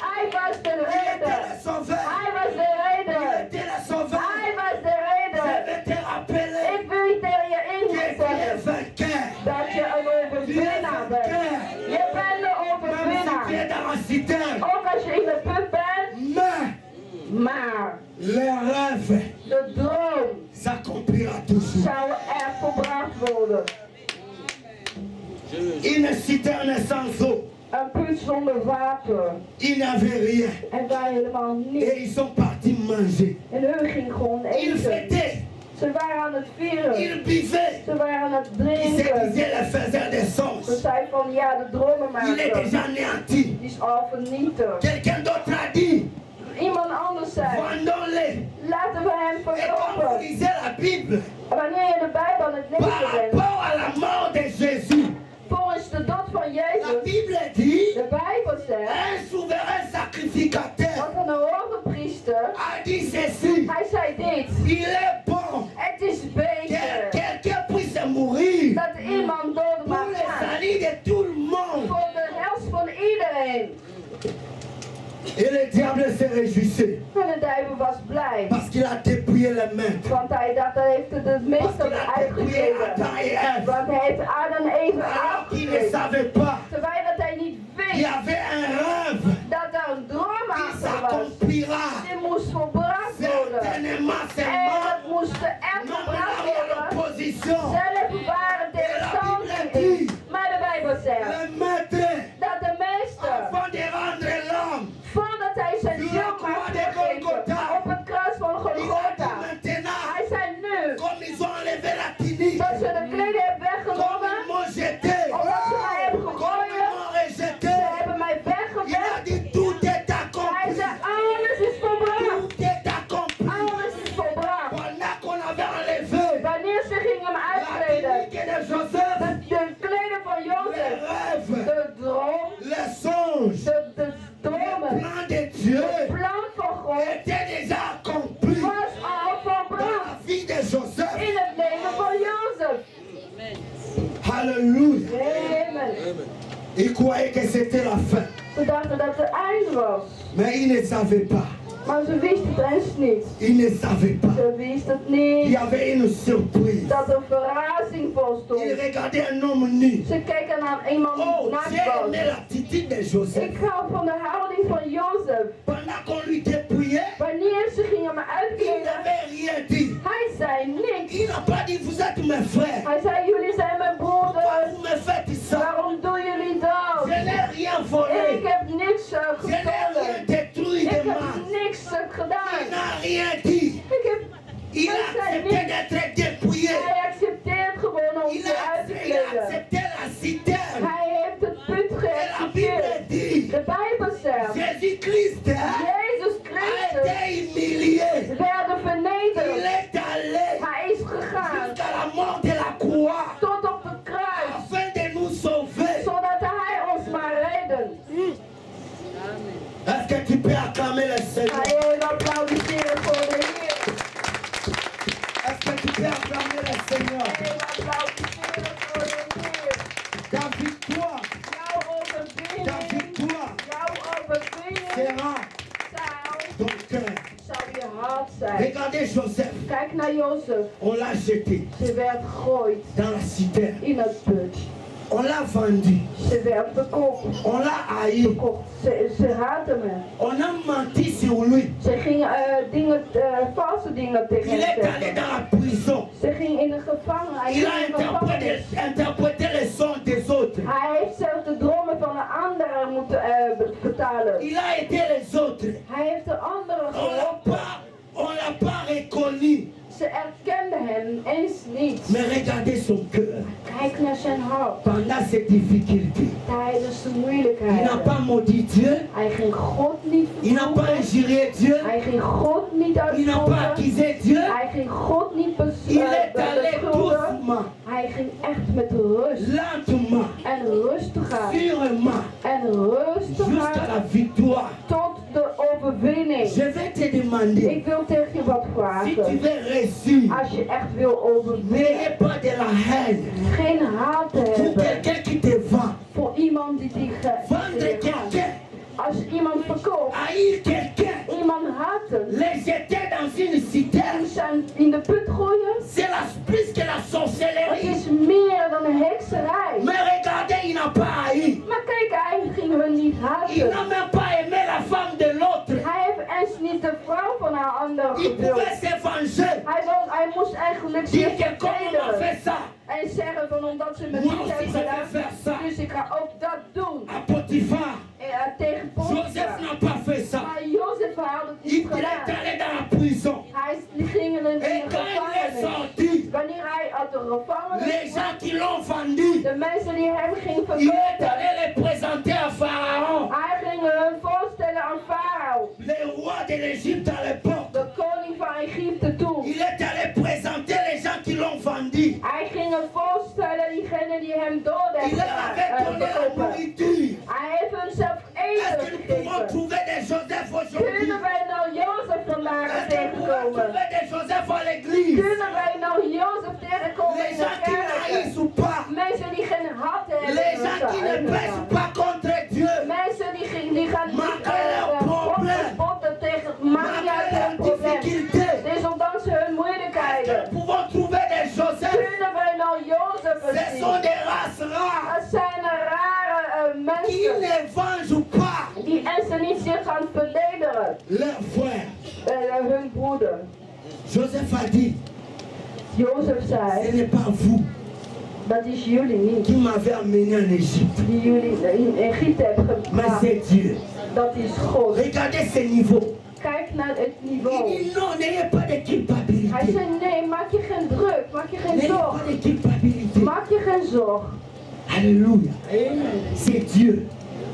Hij was de Il était reden. le sauveur. Hij was de Il reden. était le sauveur. Hij was de Je reden. vais te rappeler Ik wil je tegen je in que tu es zeggen vainqueur. dat je een overwinnaar bent. Je bent de Même si tu overwinnaar. es dans la citerne, Ook als je in de put Maar les rêves de droom s'accomplira toujours. zou er volbracht worden. Une citerne sans eau, Een put zonder water. ils n'avaient rien. En wij helemaal Et niet. ils sont partis manger. En hun ging gewoon Ils eten. fêtaient, Ze waren aan het vieren. ils buvaient. Ze waren aan het Ils se drinken. disaient les faiseurs des Ze songes. zei van ja, de Il est dromenmaker. déjà anéanti. Die is al vernietigd. Quelqu'un d'autre a dit, Iemand anders zei, vendons-les. laten we hem Et quand vous verkopen. lisez la Bible, Wanneer je de Bijbel aan het par lezen bent, rapport à la mort de Jésus, volgens de dood van la Jezus, Bible dit, de Bijbel zegt, un souverain sacrificateur dat een hoge priester, a dit ceci, hij zei dit, il est bon het is que beter quelqu'un puisse mourir dat iemand dood pour mag le gaan, salut de tout le monde. voor de helft van iedereen. Et le diable se réjouissait En de duivel was blij, parce qu'il a dépouillé les maîtres. want hij dacht hij heeft het Parce meeste qu'il a dépouillé uitgegeven. Adam et Ève. Want hij heeft Adam even Alors qu'il ne afgegeven. savait pas, Terwijl dat hij niet il y wist avait un rêve dat er een droom qui achter was. s'accomplira Die moest volbracht worden. certainement En seulement. dat moest echt Non, volbracht mais worden. l'opposition. Zelf waren tegenstanders. Maar de Bijbel zegt Le maître, dat de meester, avant de rendre l'homme, voordat hij zijn ziel mag geven op het kruis van il a dit Golgotha, maintenant, hij zei nu, comme ils ont enlevé la tunique, dat ze de kleding hebben comme weggenomen, ils m'ont jeté, omdat ze mij hebben comme ils gegooid, m'ont rejeté, ze hebben mij il a weggewerkt. dit tout est Hij accompli. zei, alles is volbracht. Tout est accompli. Alles is volbracht. Pendant qu'on avait enlevé Wanneer ze gingen hem la uitkleden, tunique de Joseph, de kleding van les Jozef, rêves, de droom, les songes, de le dromen, plan de Dieu het plan van God était déjà accompli was al dans la volbracht vie de Joseph. in het leven van Jozef. Alléluia. Amen. Ils croyaient que c'était la fin, Ze dachten dat het einde was, mais ils ne savaient pas. maar ze wisten het eens niet. Ils ne savaient pas. Ze wisten het Il y niet avait une surprise. dat een verrassing Ils volstond. regardaient un homme nu. Ze keken naar iemand die Oh, naakt j'ai was. aimé l'attitude de Joseph. Ik hou van de houding van Jozef. Pendant qu'on lui dépouillait, Wanneer ze gingen me il uitkleden, n'avait rien dit. hij zei niks. Il n'a pas dit, vous êtes mes frères. Hij zei, jullie zijn mijn Pourquoi broeders. vous me faites ça? Waarom doen jullie dat? Je n'ai rien Ik volé. heb niks Je n'ai rien gestolen. détruit Ik de heb mal. niks Il gedaan. n'a rien dit. Ik heb, Il a accepté d'être dépouillé. hij accepteert gewoon om Il ze a, uit te il a kleden. accepté la citerne. Hij heeft het punt Et la Bible geaccepteerd. dit, De Bijbel zegt, Jésus-Christ Jezus a Christus été humilié. werd Il vernederd. est allé Hij is gegaan jusqu'à la mort de la croix tot op het kruis, afin de nous sauver. zodat hij ons maar redde. Est-ce que tu peux acclamer le Seigneur? Ga je applaudisseren voor de Heer? Est-ce que tu peux acclamer le Seigneur? Ga je applaudisseren voor de Heer? Ta victoire, Jouw ta overwinning, victoire jouw overwinning sera zou ton cœur. je hart zijn. Regardez Joseph, Kijk naar Jozef. on l'a jeté Ze werd gegooid dans la citerne. in het put. On l'a vendu. Ze werd verkocht. On l'a haï. Verkocht. Ze haatte me. On a menti sur lui. Ze ging valse dingen tegen Il hem est allé zeggen. dans la prison. Ze ging in de gevangenis. Hij Il ging a in de gevangenis. interprété les sons des autres. Hij heeft zelfs de dromen van de anderen moeten vertalen. Il a aidé les autres. Hij heeft de anderen geholpen. On l'a pas reconnu. Ze erkenden hem eens niet. Mais regardez son cœur. Kijk naar zijn hart. Pendant ces difficultés, Tijdens de il n'a moeilijkheden. pas maudit Dieu. Hij ging God niet Il n'a pas vervloeken. injurié Dieu. Hij ging God niet Il n'a pas uitvoeren. accusé Dieu. Hij ging God niet Il est allé beschuldigen. doucement, Hij ging echt met rust. lentement, En rustig aan. sûrement, En rustig jusqu'à aan la victoire. tot de overwinning. Je vais te demander, Ik wil tegen je wat si tu vragen. veux réussir, Als je echt wil overwinnen, n'ayez pas de la haine geen haat te pour hebben quelqu'un qui te vend. voor iemand die Vendre quelqu'un, Als iemand verkoopt, haïr quelqu'un, iemand haten, les jeter dans une citerne, en zijn in de put gooien, c'est plus que la het sorcellerie. is meer dan een hekserij. Mais regardez, il n'a pas haï. Maar kijk, hij ging hun niet Il haten. n'a même pas aimé la femme de l'autre. Hij heeft eens niet de vrouw van Il gewild. pouvait se venger. Hij moest eigenlijk Dire zich que comme on m'a verdedigen. fait ça, En zeggen van omdat ze me Moi niet aussi, hebben je vais gedaan, faire ça. dus ik ga ook dat doen. à Potiphar, Tegen Joseph Potifar. n'a pas fait ça. Maar Jozef had het Il niet est gedaan. allé dans la prison. Hij ging in Et de quand il est gevangenis. sorti, Wanneer hij uit de gevangenis les kwam, gens qui l'ont vendu, de mensen die hem gingen il est verkopen, allé les présenter à Pharaon, hij ging hun voorstellen aan Farao, le roi de l'Égypte à l'époque. de koning van Egypte toen. Il est allé présenter les gens qui l'ont vendu. Hij ging hem voorstellen diegenen die hem dood Il leur avait hebben donné la verkopen. nourriture. Hij heeft hun zelf Est-ce eten que nous pouvons gegeven. trouver des Joseph aujourd'hui? Kunnen wij nou Jozef vandaag Est-ce que nous pouvons tegenkomen? trouver des Joseph à l'église? Kunnen wij nou Jozef tegenkomen Les in de gens qui kerk? n'haïssent ou pas. Mensen die geen hart hebben. Les gens qui ne pêchent pas contre Dieu. Mensen die gaan niet Malgré leurs problèmes. spotten tegen Maria Malgré hun leurs probleem. difficultés. Desondanks hun Est-ce que moeilijkheden. nous pouvons trouver des Joseph? Kunnen wij nou Jozef Ce sont zien? des races rares Het zijn rare qui mensen ne vengent pas die ze niet zich gaan verdedigen. leurs frères. Hun broeder. Joseph a dit, Jozef ce zei, n'est pas vous dat is jullie niet. qui m'avez amené en Égypte, Die jullie in Egypte hebben mais gebracht. c'est Dieu. Dat is God. Regardez ce niveau. Kijk naar het Il niveau. dit non, n'ayez pas de Hij culpabilité. zei nee, maak je geen druk, maak je geen N'ayez zorg. pas de culpabilité. Maak je geen zorg. Alléluia. C'est Dieu.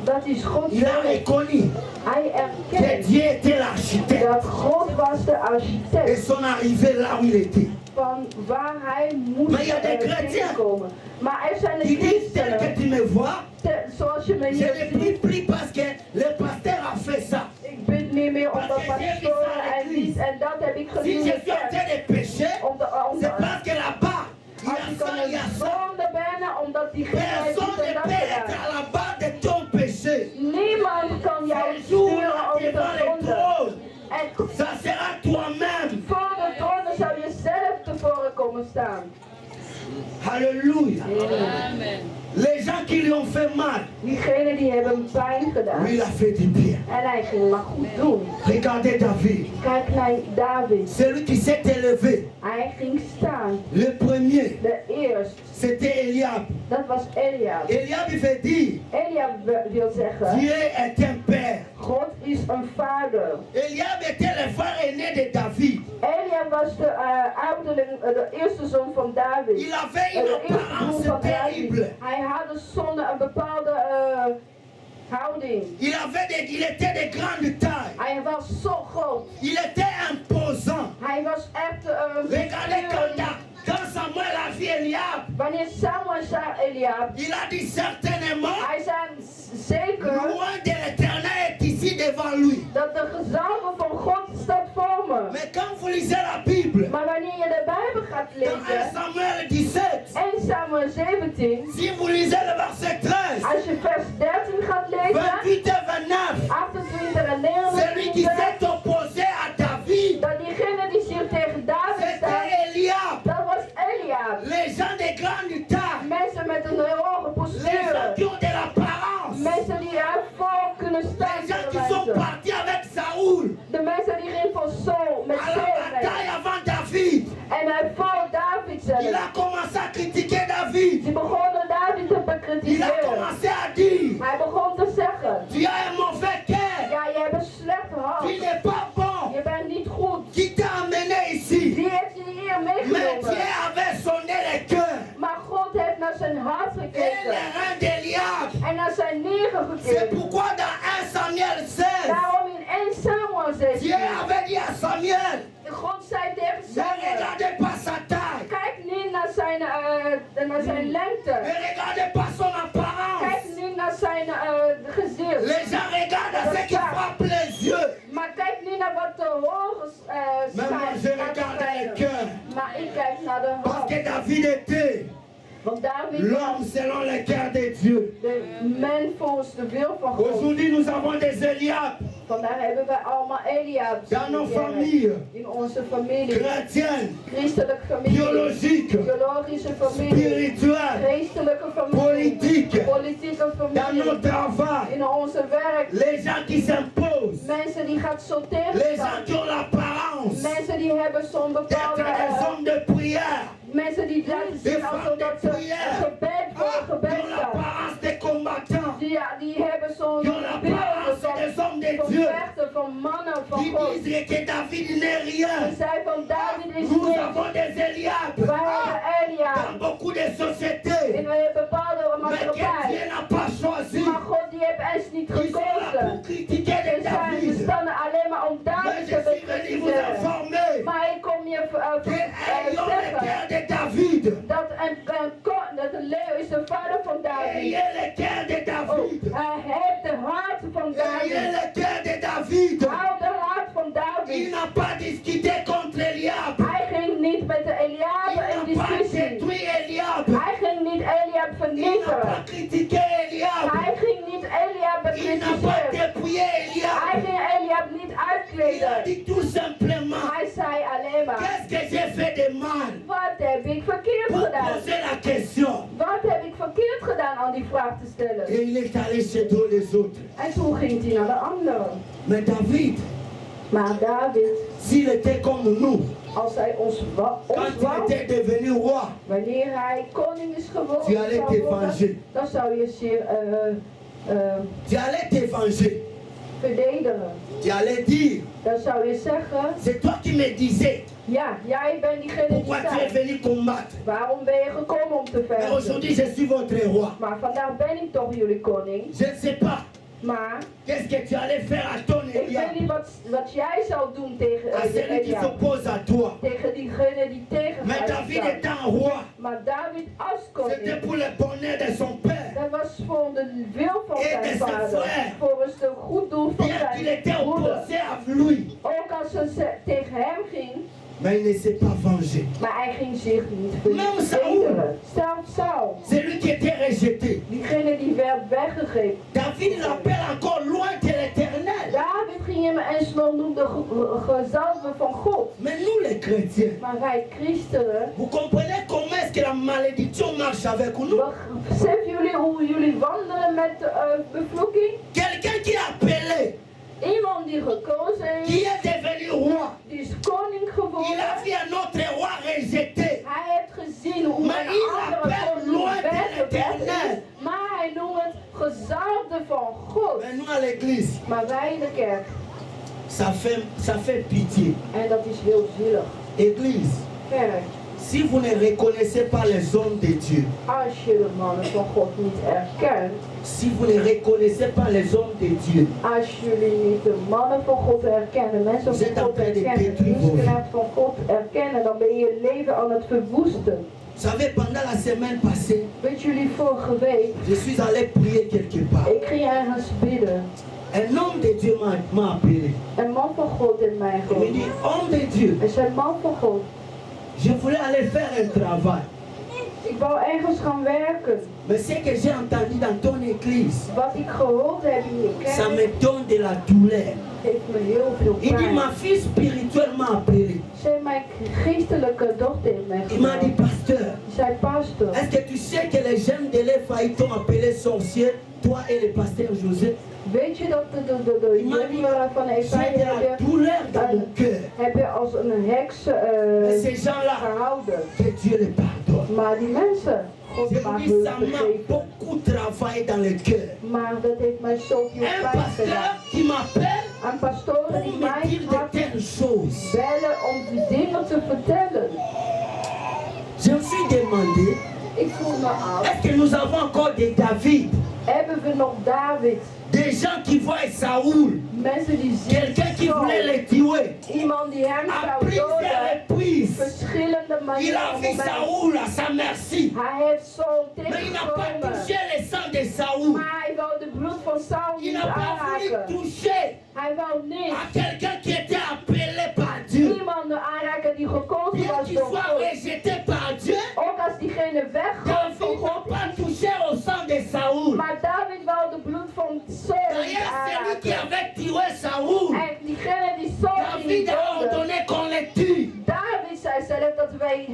Dat is Gods Il a werk. reconnu Hij que erkent Dieu était l'architecte dat God was de et architect son arrivée là où il était. van waar hij moest Maar ja, de chrétiens tegenkomen. Maar er zijn de Il dit tel que christenen, tu me vois, zoals je me je hier ne prie ziet. plus parce que le pasteur a fait ça. Ik bid niet meer omdat pastoren en dit en dat heb ik Si gezien je in de suis en train kerk. de pécher, c'est Als parce que là-bas, il y a ik ça, aan il y a een ça. zonde ben, omdat diegene heeft Personne dit en ne dat peut être gedaan. à la barre de ton péché. Niemand kan jou Un jour, sturen là, over devant de le zonde. trône, En ça sera toi-même. voor de troon zou je zelf tevoren komen staan. Alléluia. Les gens qui lui ont fait mal, Diegenen die hebben pijn gedaan. lui il a fait du bien. En hij ging maar goed doen. Regardez David, Kijk naar David. celui qui s'est élevé. Hij ging staan. Le premier, De eerst. c'était Eliab. Dat was Eliab. Eliab, il veut dire, Eliab wil zeggen, Dieu est un père. God is een vader. Eliab était le frère aîné de David. Eliab was de ouderling, de eerste zoon van David. Il avait De une eerste broer apparence van David. terrible. Hij had een bepaalde houding. Il était de grande taille. Hij was zo groot. Il était imposant. Hij was echt Regardez quand Samuel a vu Eliab, wanneer Samuel zag Eliab, il a dit certainement, hij zei zeker loin de l'éternel est ici devant lui. dat de gezalve van God staat voor me. Mais quand vous lisez la Bible, Maar wanneer je de Bijbel gaat dans 1 lezen, Samuel 17, 1 Samuel 17, si vous lisez le verset 13, als je vers 13 gaat lezen, 28 et 29, 28 en celui qui 29, s'est opposé à David, dat diegene die zich tegen David staat, c'était Eliab. dat was Eliab. Les gens de grande taille, Mensen met een hoge les gens postuur, qui ont de l'apparence, mensen die ervoor kunnen staan les gens voor qui de sont mensen. partis avec Saoul De mensen die gingen voor Saul, met à la Saul mee. bataille avant David. En hij volgde David Il zelf. a commencé à critiquer David. Die begonnen David te Il a bekritiseren. commencé à dire, Hij begon te zeggen, tu as un mauvais cœur, ja, je hebt een slechte tu hart. n'es pas bon. Je bent niet goed. Qui t'a amené ici? Die heeft je hier Mais meegenomen. Dieu avait sonné le cœur Maar God heeft naar zijn hart et gekeken. les reins d'Eliab. En naar zijn nieren C'est gekeken. pourquoi dans 1 Samuel 16, Daarom in 1 Samuel Dieu 16. avait dit à Samuel, God zei tegen ne Samuel, regardez pas sa taille, kijk niet naar zijn lengte. ne regardez pas son apparence. Kijk niet naar zijn gezicht. Les gens regardent à ce qui frappe les yeux. Maar kijk niet naar wat de hoge Mais moi, je regarde le cœur. Maar ik kijk naar de Parce hart. que David était Want David l'homme was selon le cœur de Dieu. de man volgens de wil van God. Aujourd'hui, nous avons des Eliab Vandaar hebben wij allemaal Eliab's dans nos in de kerk. familles In onze familie. chrétiennes, Christelijke familie. biologiques, Biologische familie. spirituelles, Geestelijke familie. politiques, Politieke dans familie. nos travail, In onze werk. les gens qui s'imposent, Mensen die gaan sorteren les staan. gens qui ont l'apparence Mensen die hebben zo'n d'être bepaalde... des hommes de prière, mensen die laten zien alsof dat ze een gebed voor een qui gebed ont staan. l'apparence des combattants, Die hebben zo'n qui ont l'apparence beelden des hommes de van Dieu, vechten, van mannen, van qui God. disent que David n'est rien. Die zei van David is Nous niks. avons des Eliab Wij hebben Elia dans beaucoup de sociétés, in een bepaalde mais que Dieu maatschappij. n'a pas choisi. Maar God die heeft eens niet Ils sont là pour gekozen. critiquer Ze les zijn David. bestanden alleen maar om Mais David je te suis venu vous bekritiseren. informer Maar ik kom je que ayons le zeggen cœur de David. dat een leeuw is de vader van David. Ayez le cœur de Oh, David. hij heeft de hart van Ayez David. le cœur de David. Hou de hart van Il David. n'a pas discuté contre Eliab. Hij ging niet met de Il Eliab in n'a pas discussie. détruit Eliab. Hij ging niet Eliab Il n'a pas vernietigen. critiqué Eliab. Hij ging niet Eliab Il n'a pas bekritiseren. dépouillé Hij Eliab. ging Eliab niet Il a uitkleden. dit tout simplement, Hij zei alleen maar, qu'est-ce que j'ai fait de mal? wat heb ik verkeerd Pour gedaan? poser la question. Wat heb ik verkeerd gedaan aan die vraag te stellen? Et il est allé chez tous les autres. En toen ging hij naar de anderen. Mais David, Maar David, s'il était comme nous, als hij ons quand was, il était devenu roi, wanneer hij koning is Tu allais geworden, te venger. dan zou je zeer tu allais te venger. verdedigen. Tu allais dire, Dan zou je zeggen, c'est toi qui me disais ja, jij bent diegene die pourquoi tu es zei. venu combattre. Waarom ben je gekomen om te Mais vechten? aujourd'hui, je suis votre roi. Maar vandaag ben ik toch jullie koning. Je ne sais pas Maar qu'est-ce que tu allais faire à ton ik Eliab, weet niet wat jij zou doen tegen à celui qui Eliab. s'oppose à toi. Tegen diegene die tegen Mais mij David staat. étant roi, Maar David als c'était koning, pour le bonheur de son père. dat was voor de wil van Et de zijn ses vader. frères. Volgens de goed doel van Bien qu'il zijn était broeder. opposé à lui, Ook als ze tegen hem ging, mais il ne s'est pas vengé. maar hij ging zich niet Même Saul. verdedigen. Zelfs Saul, Celui qui était rejeté. diegene die werd weggegeven. David l'appelle encore loin de l'éternel. David ging hem eens nog noemen de gezalve van God. Mais nous les chrétiens, Maar wij christenen, vous comprenez comment est-ce que la malédiction marche avec nous? beseffen jullie hoe jullie wandelen met bevloeking? Quelqu'un qui est appelé, Iemand die gekozen qui is, est devenu roi, die is koning il a geworden. vu un autre roi rejeté. Hij heeft gezien hoe Maar een il andere appelle koning loin de weggelegd l'éternel. is. Maar hij noemt het gezalfde van God. Mais nous à l'église, Maar wij in de kerk, ça fait pitié. en dat is heel zielig. Église, Kerk, si vous ne reconnaissez pas les hommes de Dieu, als je de mannen van God niet erkent, si vous ne reconnaissez pas les hommes de Dieu, als jullie niet de mannen van God herkennen, mensen van God herkennen, dienstknecht van God herkennen, dan ben je je leven aan het verwoesten. vous savez, pendant la semaine passée, Weet jullie, vorige week, je suis allé prier quelque part. ik ging ergens bidden. Un homme de Dieu m'a appelé. Een man van God in mij Il me dit, geroepen. homme de Dieu, Hij zei, man van God, je voulais aller faire un travail. ik wou ergens gaan werken. Mais ce que j'ai entendu dans ton église, Wat ik gehoord heb in je ça kerk, me donne de la douleur. geeft me heel veel Il dit, pijn. ma fille spirituelle m'a appelé. Zij mijn geestelijke dochter in mij Il m'a dit, genomen. pasteur, Zij pastor. est-ce que tu sais que les jeunes de l'Ephaï t'ont appelé sorcier, toi et le pasteur José? Weet je dat de jongeren van J'ai Efraïm de la douleur dans mon cœur. heb je als een heks Mais ces gens-là, gehouden. que Dieu les pardonne. Maar die mensen, God Je vous maakt dis, hun ça m'a vergeven. beaucoup travaillé dans le cœur. Maar dat heeft mij zoveel Un pijn pasteur gedaan. qui m'appelle Een pastoren pour die me mij dire de gaat telles choses. bellen om die dingen te vertellen. Je me suis demandé, Ik voel me af. est-ce que nous avons encore des David? Hebben we nog David? Des gens qui voient Saoul, Mensen die zien quelqu'un qui voulait Saul. le tuer, Iemand die hem à zou plusieurs doden. reprises. Verschillende Il manieren. a vu Saoul à sa merci, Hij heeft Saul mais il n'a pas tegengekomen. touché le sang de Saoul. Maar hij wou de bloed van Saul Il niet n'a pas voulu aanraken. toucher Hij wou à niet quelqu'un qui était appelé par Dieu. iemand aanraken die gekozen Bien was qu'il door soit God. rejeté par Dieu, Ook als diegene weggaat van David n'a God. pas touché au sang de Saoul. Maar David wou de bloed van Saul niet D'ailleurs, celui qui aanraken. avait tué Saoul,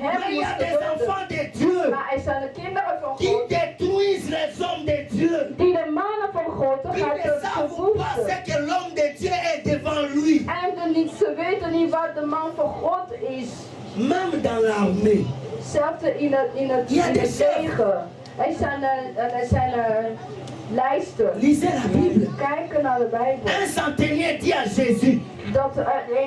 hem Mais il y a moesten des doden. enfants de Dieu Maar er zijn de kinderen van qui God détruisent les hommes de Dieu. die de mannen van God Ils gaan ne savent pas ce verwoesten. que l'homme de Dieu est devant lui. Ze weten niet wat de man van God is. Même dans l'armée. Zelfs in het Ja, de leger. Er zijn lijsten. Lisez la Bible. Kijken naar de Bijbel. Un centenier dit à Jésus, Dat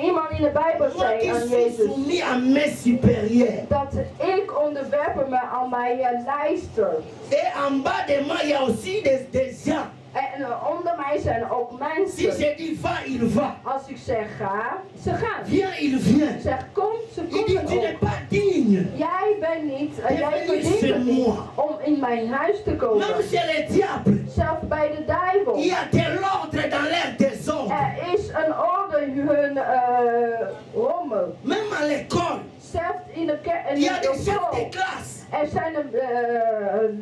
iemand in de Bijbel moi qui zei aan suis Jezus. soumis à mes supérieurs. Dat ik onderwerp me aan mijn lijster. Et en bas de moi, il y a aussi des gens. En onder mij zijn ook Si mensen. je dis va, il va. Als ik zeg ga, ze gaan. Viens, il vient. Zeg kom, ze Il dit, tu komen n'es ook. pas digne. Jij bent niet, jij Bienvenue verdient chez het niet moi. om in mijn huis te komen. Même chez les diables, Zelfs bij de duivel. il y a de l'ordre dans l'air des ordres. Er is een orde hun rommel. Même à l'école, Zelfs in de il y a des chefs de school. classe. Er zijn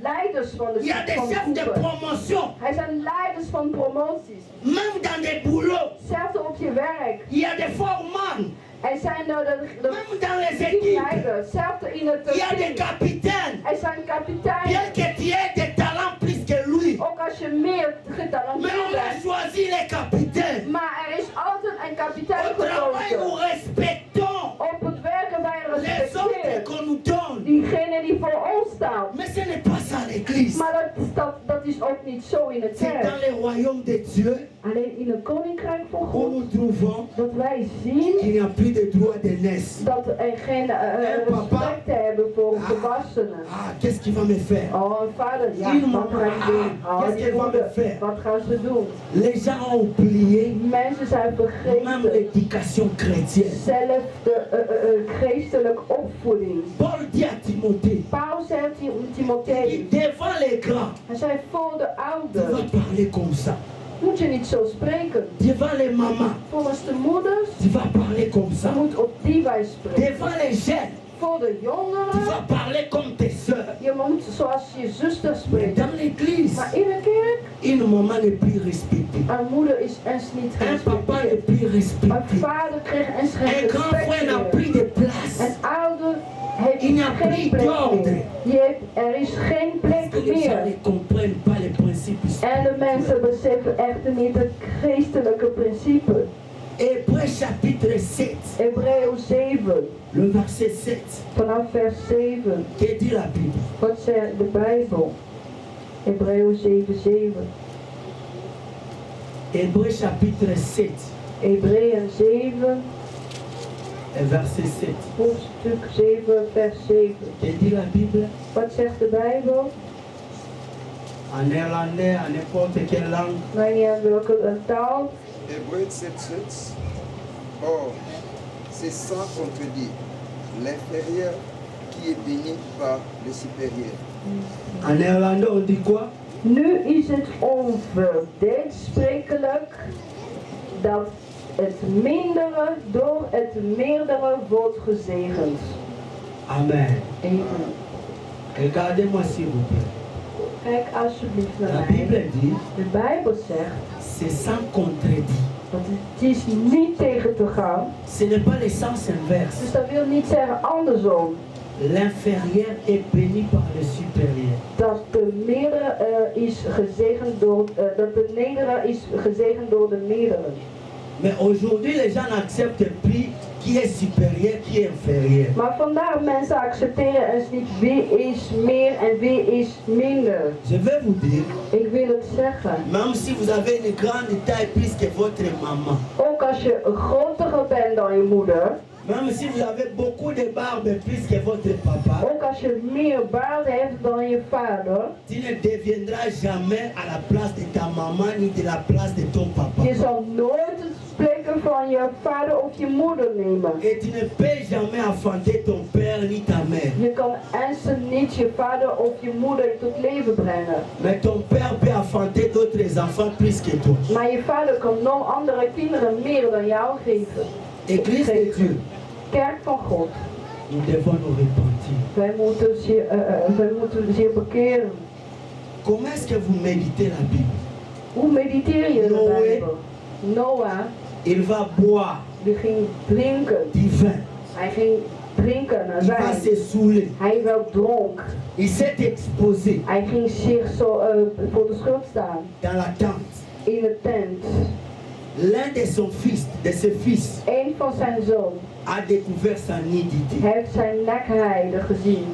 leiders van Il y a des van chefs de groepen. promotion. Er zijn leiders van promoties. Même dans des boulots, Zelfs op je werk. il y a des foremans. Er zijn Même dans les équipes, teamleiders. Zelfs in het il y a des team. capitaines. Er zijn Bien kapiteinen. que tu aies des talents plus que lui. Ook als je meer Mais getalenteerd on a bent. choisi les capitaines. Maar er is altijd een kapitein Au travail, nous gekozen. respectons Op het werken wij les ordres respecteren qu'on nous donne. diegenen die voor ons staan. Mais ce n'est pas ça l'église. Maar dat is ook niet zo in het C'est dans kerk. le royaume de Dieu Alleen in het koninkrijk van où God nous trouvons dat wij zien qu'il n'y a plus de droit d'aînesse. dat er geen respect hebben voor volwassenen. Ah, qu'est-ce qu'il va me faire? Oh vader, ja, Une wat maman, gaan ze doen? Oh, qu'est-ce die qu'elle va me moeder, faire? wat gaan ze doen? Les gens ont oublié Mensen zijn même vergeten l'éducation chrétienne. zelf de geestelijke opvoeding. Paul dit à Timothée, Paulus zei aan il Timotheus, dit, devant les grands, hij zei voor de tu vas ouders parler comme ça. moet je niet zo spreken. Devant les mamans, Volgens de moeders, tu vas parler comme je ça. moet op die wijze spreken. Devant les jeunes, Voor de tu jongeren, vas parler comme tes soeurs. je moet zoals je zuster Mais spreken. dans l'église, Maar in de kerk, une maman n'est plus respectée. een moeder is eens niet Un papa n'est gerespecteerd. plus Een respecté. vader kreeg eens Un geen grand frère n'a respect plus meer. de place. Een ouder heeft Il n'y a geen plus plek d'ordre. meer. Er is geen Parce que plek les gens meer. ne comprennent pas les principes. En de mensen beseffen echter niet het geestelijke principe. Hébreux chapitre 7, Hebreeën 7, le verset 7. vanaf vers 7. Que dit la Bible? Wat zegt de Bijbel? Hebreeën 7, 7. Hébreux chapitre 7, Hebreeën 7, et verset 7. hoofdstuk 7, vers 7. Que dit la Bible? Wat zegt de Bijbel? En néerlandais, en n'importe quelle langue. Nou niet aan welke taal. Hébreux 7:7. Or, c'est sans contredire l'inférieur qui est béni par le supérieur. En néerlandais, on dit quoi? Nu is het onverdeelsprekelijk dat het mindere door het meerdere wordt gezegend. Amen. Amen. Regardez-moi s'il vous plaît. Kijk alsjeblieft La naar Bible mij. dit, De Bijbel zegt c'est sans contredit. dat het is niet tegen te gaan. Ce n'est pas le sens inverse. Dus dat wil niet zeggen andersom. L'inférieur est béni par le supérieur. Dat de meerdere is gezegend door, dat de nedere is gezegend door de meerdere. Mais aujourd'hui, les gens n'acceptent plus qui est supérieur, qui est inférieur. Maar vandaag mensen accepteren eens niet wie is meer en wie is minder. Je vais vous dire, Ik wil het zeggen. même si vous avez une grande taille plus que votre maman, Ook als je groter bent dan je moeder. même si vous avez beaucoup de barbe plus que votre papa, Ook als je meer baard hebt dan je vader. tu ne deviendras jamais à la place de ta maman ni de la place de ton papa. Je zal nooit het plekken van je vader of je moeder nemen. Et tu ne peux jamais affronter ton père ni ta mère. Je kan eens niet je vader of je moeder tot leven brengen. Mais ton père peut affronter d'autres enfants plus que toi. Maar je vader kan nog andere kinderen meer dan jou geven. Église de Dieu, Kerk van God. nous devons nous repentir. Wij moeten je bekeren. Comment est-ce que vous méditez la Bible? Hoe mediteer je de Noé. Bijbel? Noah, Il va boire die ging drinken. du vin. Hij ging drinken Il va zijn. se saouler. Hij wel dronk. Il s'est exposé Hij ging zich zo voor de schuld staan. dans la tente. In de tent. L'un de ses fils, Een van zijn zoon a découvert sa nudité. heeft zijn nekheide gezien.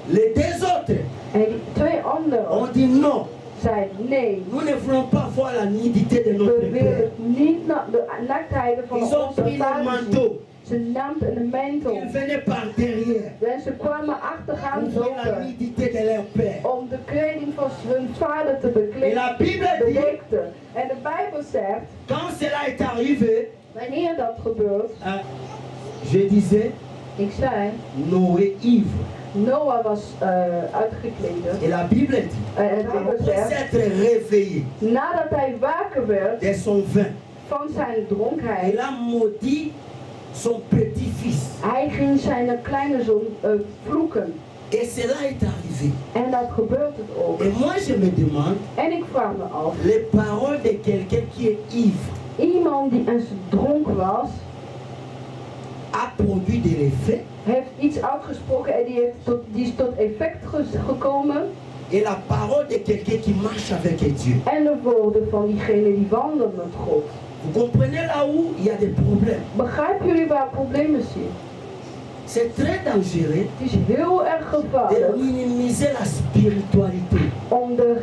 Les deux autres En die twee anderen ont dit non, zeiden nee. nous ne voulons pas voir la nudité de notre We père. willen niet de nekheide van Ils ont onze pris le vader zien. manteau, Ze namen een mantel. ils venaient par derrière En ze kwamen achtergaan pour voir la zoeken nudité de leur père. om de kleding van hun vader te Et la Bible dit, bedekten. En de Bijbel zegt, quand cela est arrivé, wanneer dat gebeurt, je disais, ik zei, Noé ivre. Noah was uitgekleed. Et la Bible dit, En de Bijbel après zegt, s'être réveillé nadat hij wakker werd de son vin, van zijn dronkenheid, il a maudit son petit-fils. hij ging zijn kleine zoon vloeken. Et cela est arrivé. En dat gebeurt het ook. Et moi je me demande, En ik vraag me af, les paroles de quelqu'un qui est ivre iemand die eens dronken was, a produit de l'effet. heeft iets uitgesproken en die is tot effect gekomen. Et la parole de quelqu'un qui marche avec Dieu. En de woorden van diegene die wandelt met God. Vous comprenez là où il y a des problèmes. Begrijpen jullie waar problemen zitten? C'est très dangereux Het is heel erg de gevaarlijk minimiser la spiritualité. om de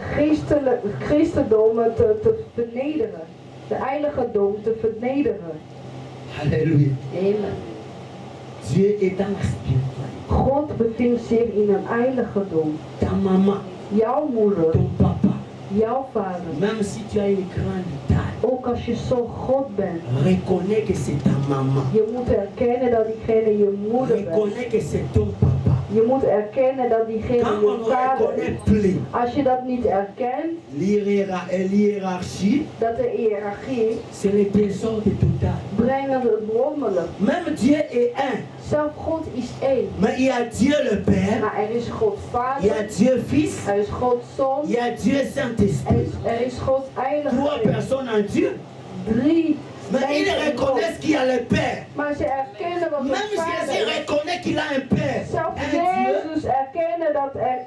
christendom te vernederen. De heiligdom te vernederen. Alléluia. Amen. Dieu est dans la spiritualité. God bevindt zich in een heiligdom. Ta maman, Jouw moeder, ton papa, jouw vader. même si tu as une grande taille, Ook als je zo God bent. reconnais que c'est ta maman. Je moet erkennen dat diegene je moeder bent. Reconnais que c'est ton papa. Je moet erkennen dat diegene Quand on je ne vader reconnaît is. plus Als je dat niet erkent, l'hiérarchie, dat de hiërarchie c'est le désordre total. brengen het rommelen. Même Dieu est un, Zelf God is één. mais il y a Dieu le Père, Maar er is God il y a Vader, Dieu Fils, er is God Zoon, il y a Dieu Saint-Esprit. er is God Trois Heilige. personnes en Dieu. Drie Mais ils mensen in God. reconnaissent qu'il y a le Père. Maar ze erkennen wat Même de Jésus Vader is. reconnaît qu'il a un Père. Zelfs Un Dieu. Jezus erkennen dat hij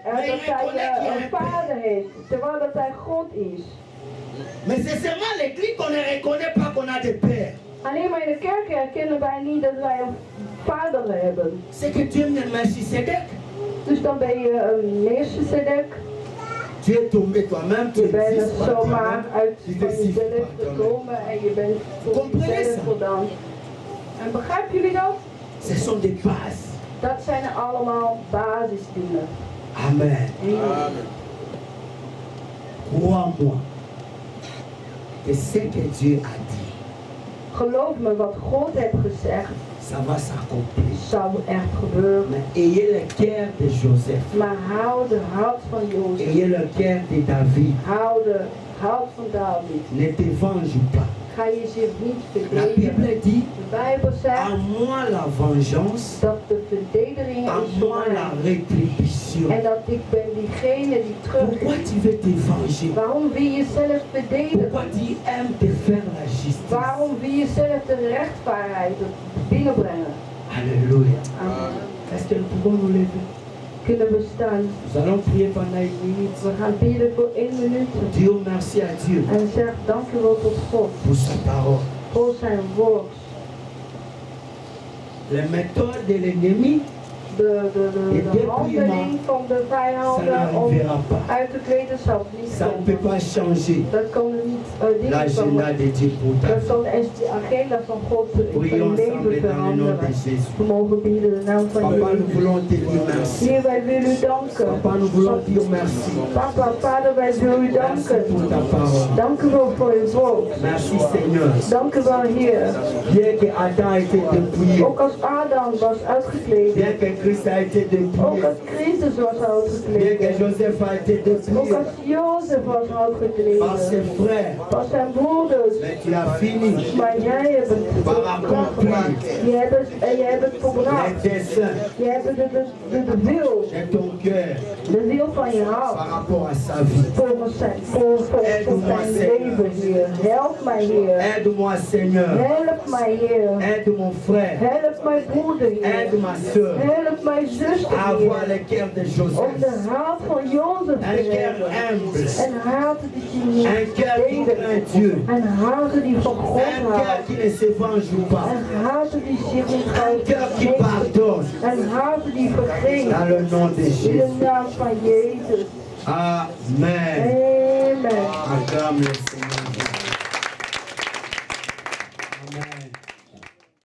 een vader heeft, terwijl dat hij God is. Mais c'est seulement l'église qu'on ne reconnaît pas qu'on a des pères. Alleen maar in de kerk herkennen wij niet dat wij een vader hebben. C'est que Dieu est Melchisedec. Dus dan ben je een Melchisedek. Tu es tombé toi-même, tu Je bent existes par zomaar toi-même, uit tu van t'existes jezelf par toi-même. gekomen en je bent voor Comprenez jezelf ça? gedaan. En begrijpen jullie dat? Ce sont des bases. Dat zijn allemaal basisdingen. Amen. Amen. Crois-moi que ce que Dieu a dit, Geloof me, wat God heeft gezegd, ça va s'accomplir. zou echt gebeuren. Mais ayez le cœur de Joseph. Maar hou de hart van Jozef. Ayez le cœur de David. Hou de hart van David. Ne te venge pas. Ga je zich niet La verdedigen. Bible dit, De Bijbel à zegt moi la vengeance, dat de verdediging à is moi voor la mij. rétribution. En dat ik ben diegene die Pourquoi terug. tu veux te venger? Waarom wil je zelf verdedigen? Pourquoi tu aimes te faire la justice? Waarom wil je zelf de rechtvaardigheid binnenbrengen? Alléluia. Amen. Est-ce que nous pouvons nous lever? Kunnen we staan? Nous allons prier pendant une minute. We gaan bidden voor 1 minuut. Dieu merci à Dieu En zeg dank u wel tot God. pour sa parole. Voor zijn woord. Les méthodes de l'ennemi, De handeling van de ça vijanden om n'arrivera pas. uit te kleden zal niet Ça ne peut komen. pas changer Dat kan niet dingen l'agenda van. de Dieu pour ta Dat vie. kan eens de agenda van God in Prions je ensemble leven dans le nom de veranderen. Jésus. We mogen bieden de naam van Papa, nous Jezus. voulons te dire merci. Heer, wij willen u danken. Papa, nous voulons dire merci. Papa, Vader, wij willen u Merci danken. pour ta parole. Dank u wel voor uw woord. Merci Seigneur. Dank u wel, Heer. Bien que Adam a été dépouillé, Ook als Adam was uitgekleed. bien que Christ a été Ook dépouillé, als Christus was bien que uitgekleed. Joseph a été Ook dépouillé als Jozef was uitgekleed. par ses frères, Van zijn broeders. mais tu as fini Maar jij hebt het par accomplir Je hebt het volbracht. les desseins Je hebt de wil. de ton cœur. De wil van je houdt. par rapport à sa vie. Voor zijn leven, Heer. Help mij, Heer. Aide-moi, Seigneur. Help mij, Heer. Aide mon frère. Help mijn broeder, Heer. Aide ma soeur. Help mijn zuster, À avoir Heer. le cœur de Om Joseph. de hart van Jozef Un te cœur hebben. humble. Een hart die Un cœur qui craint Dieu. Een hart die van God Un cœur houdt. qui ne se venge pas. Een hart die zich niet Un cœur qui pardonne. Een hart die vergeeft. Dans le nom de In Jésus. de naam van Jezus. Amen. Amen. Acclame le Seigneur.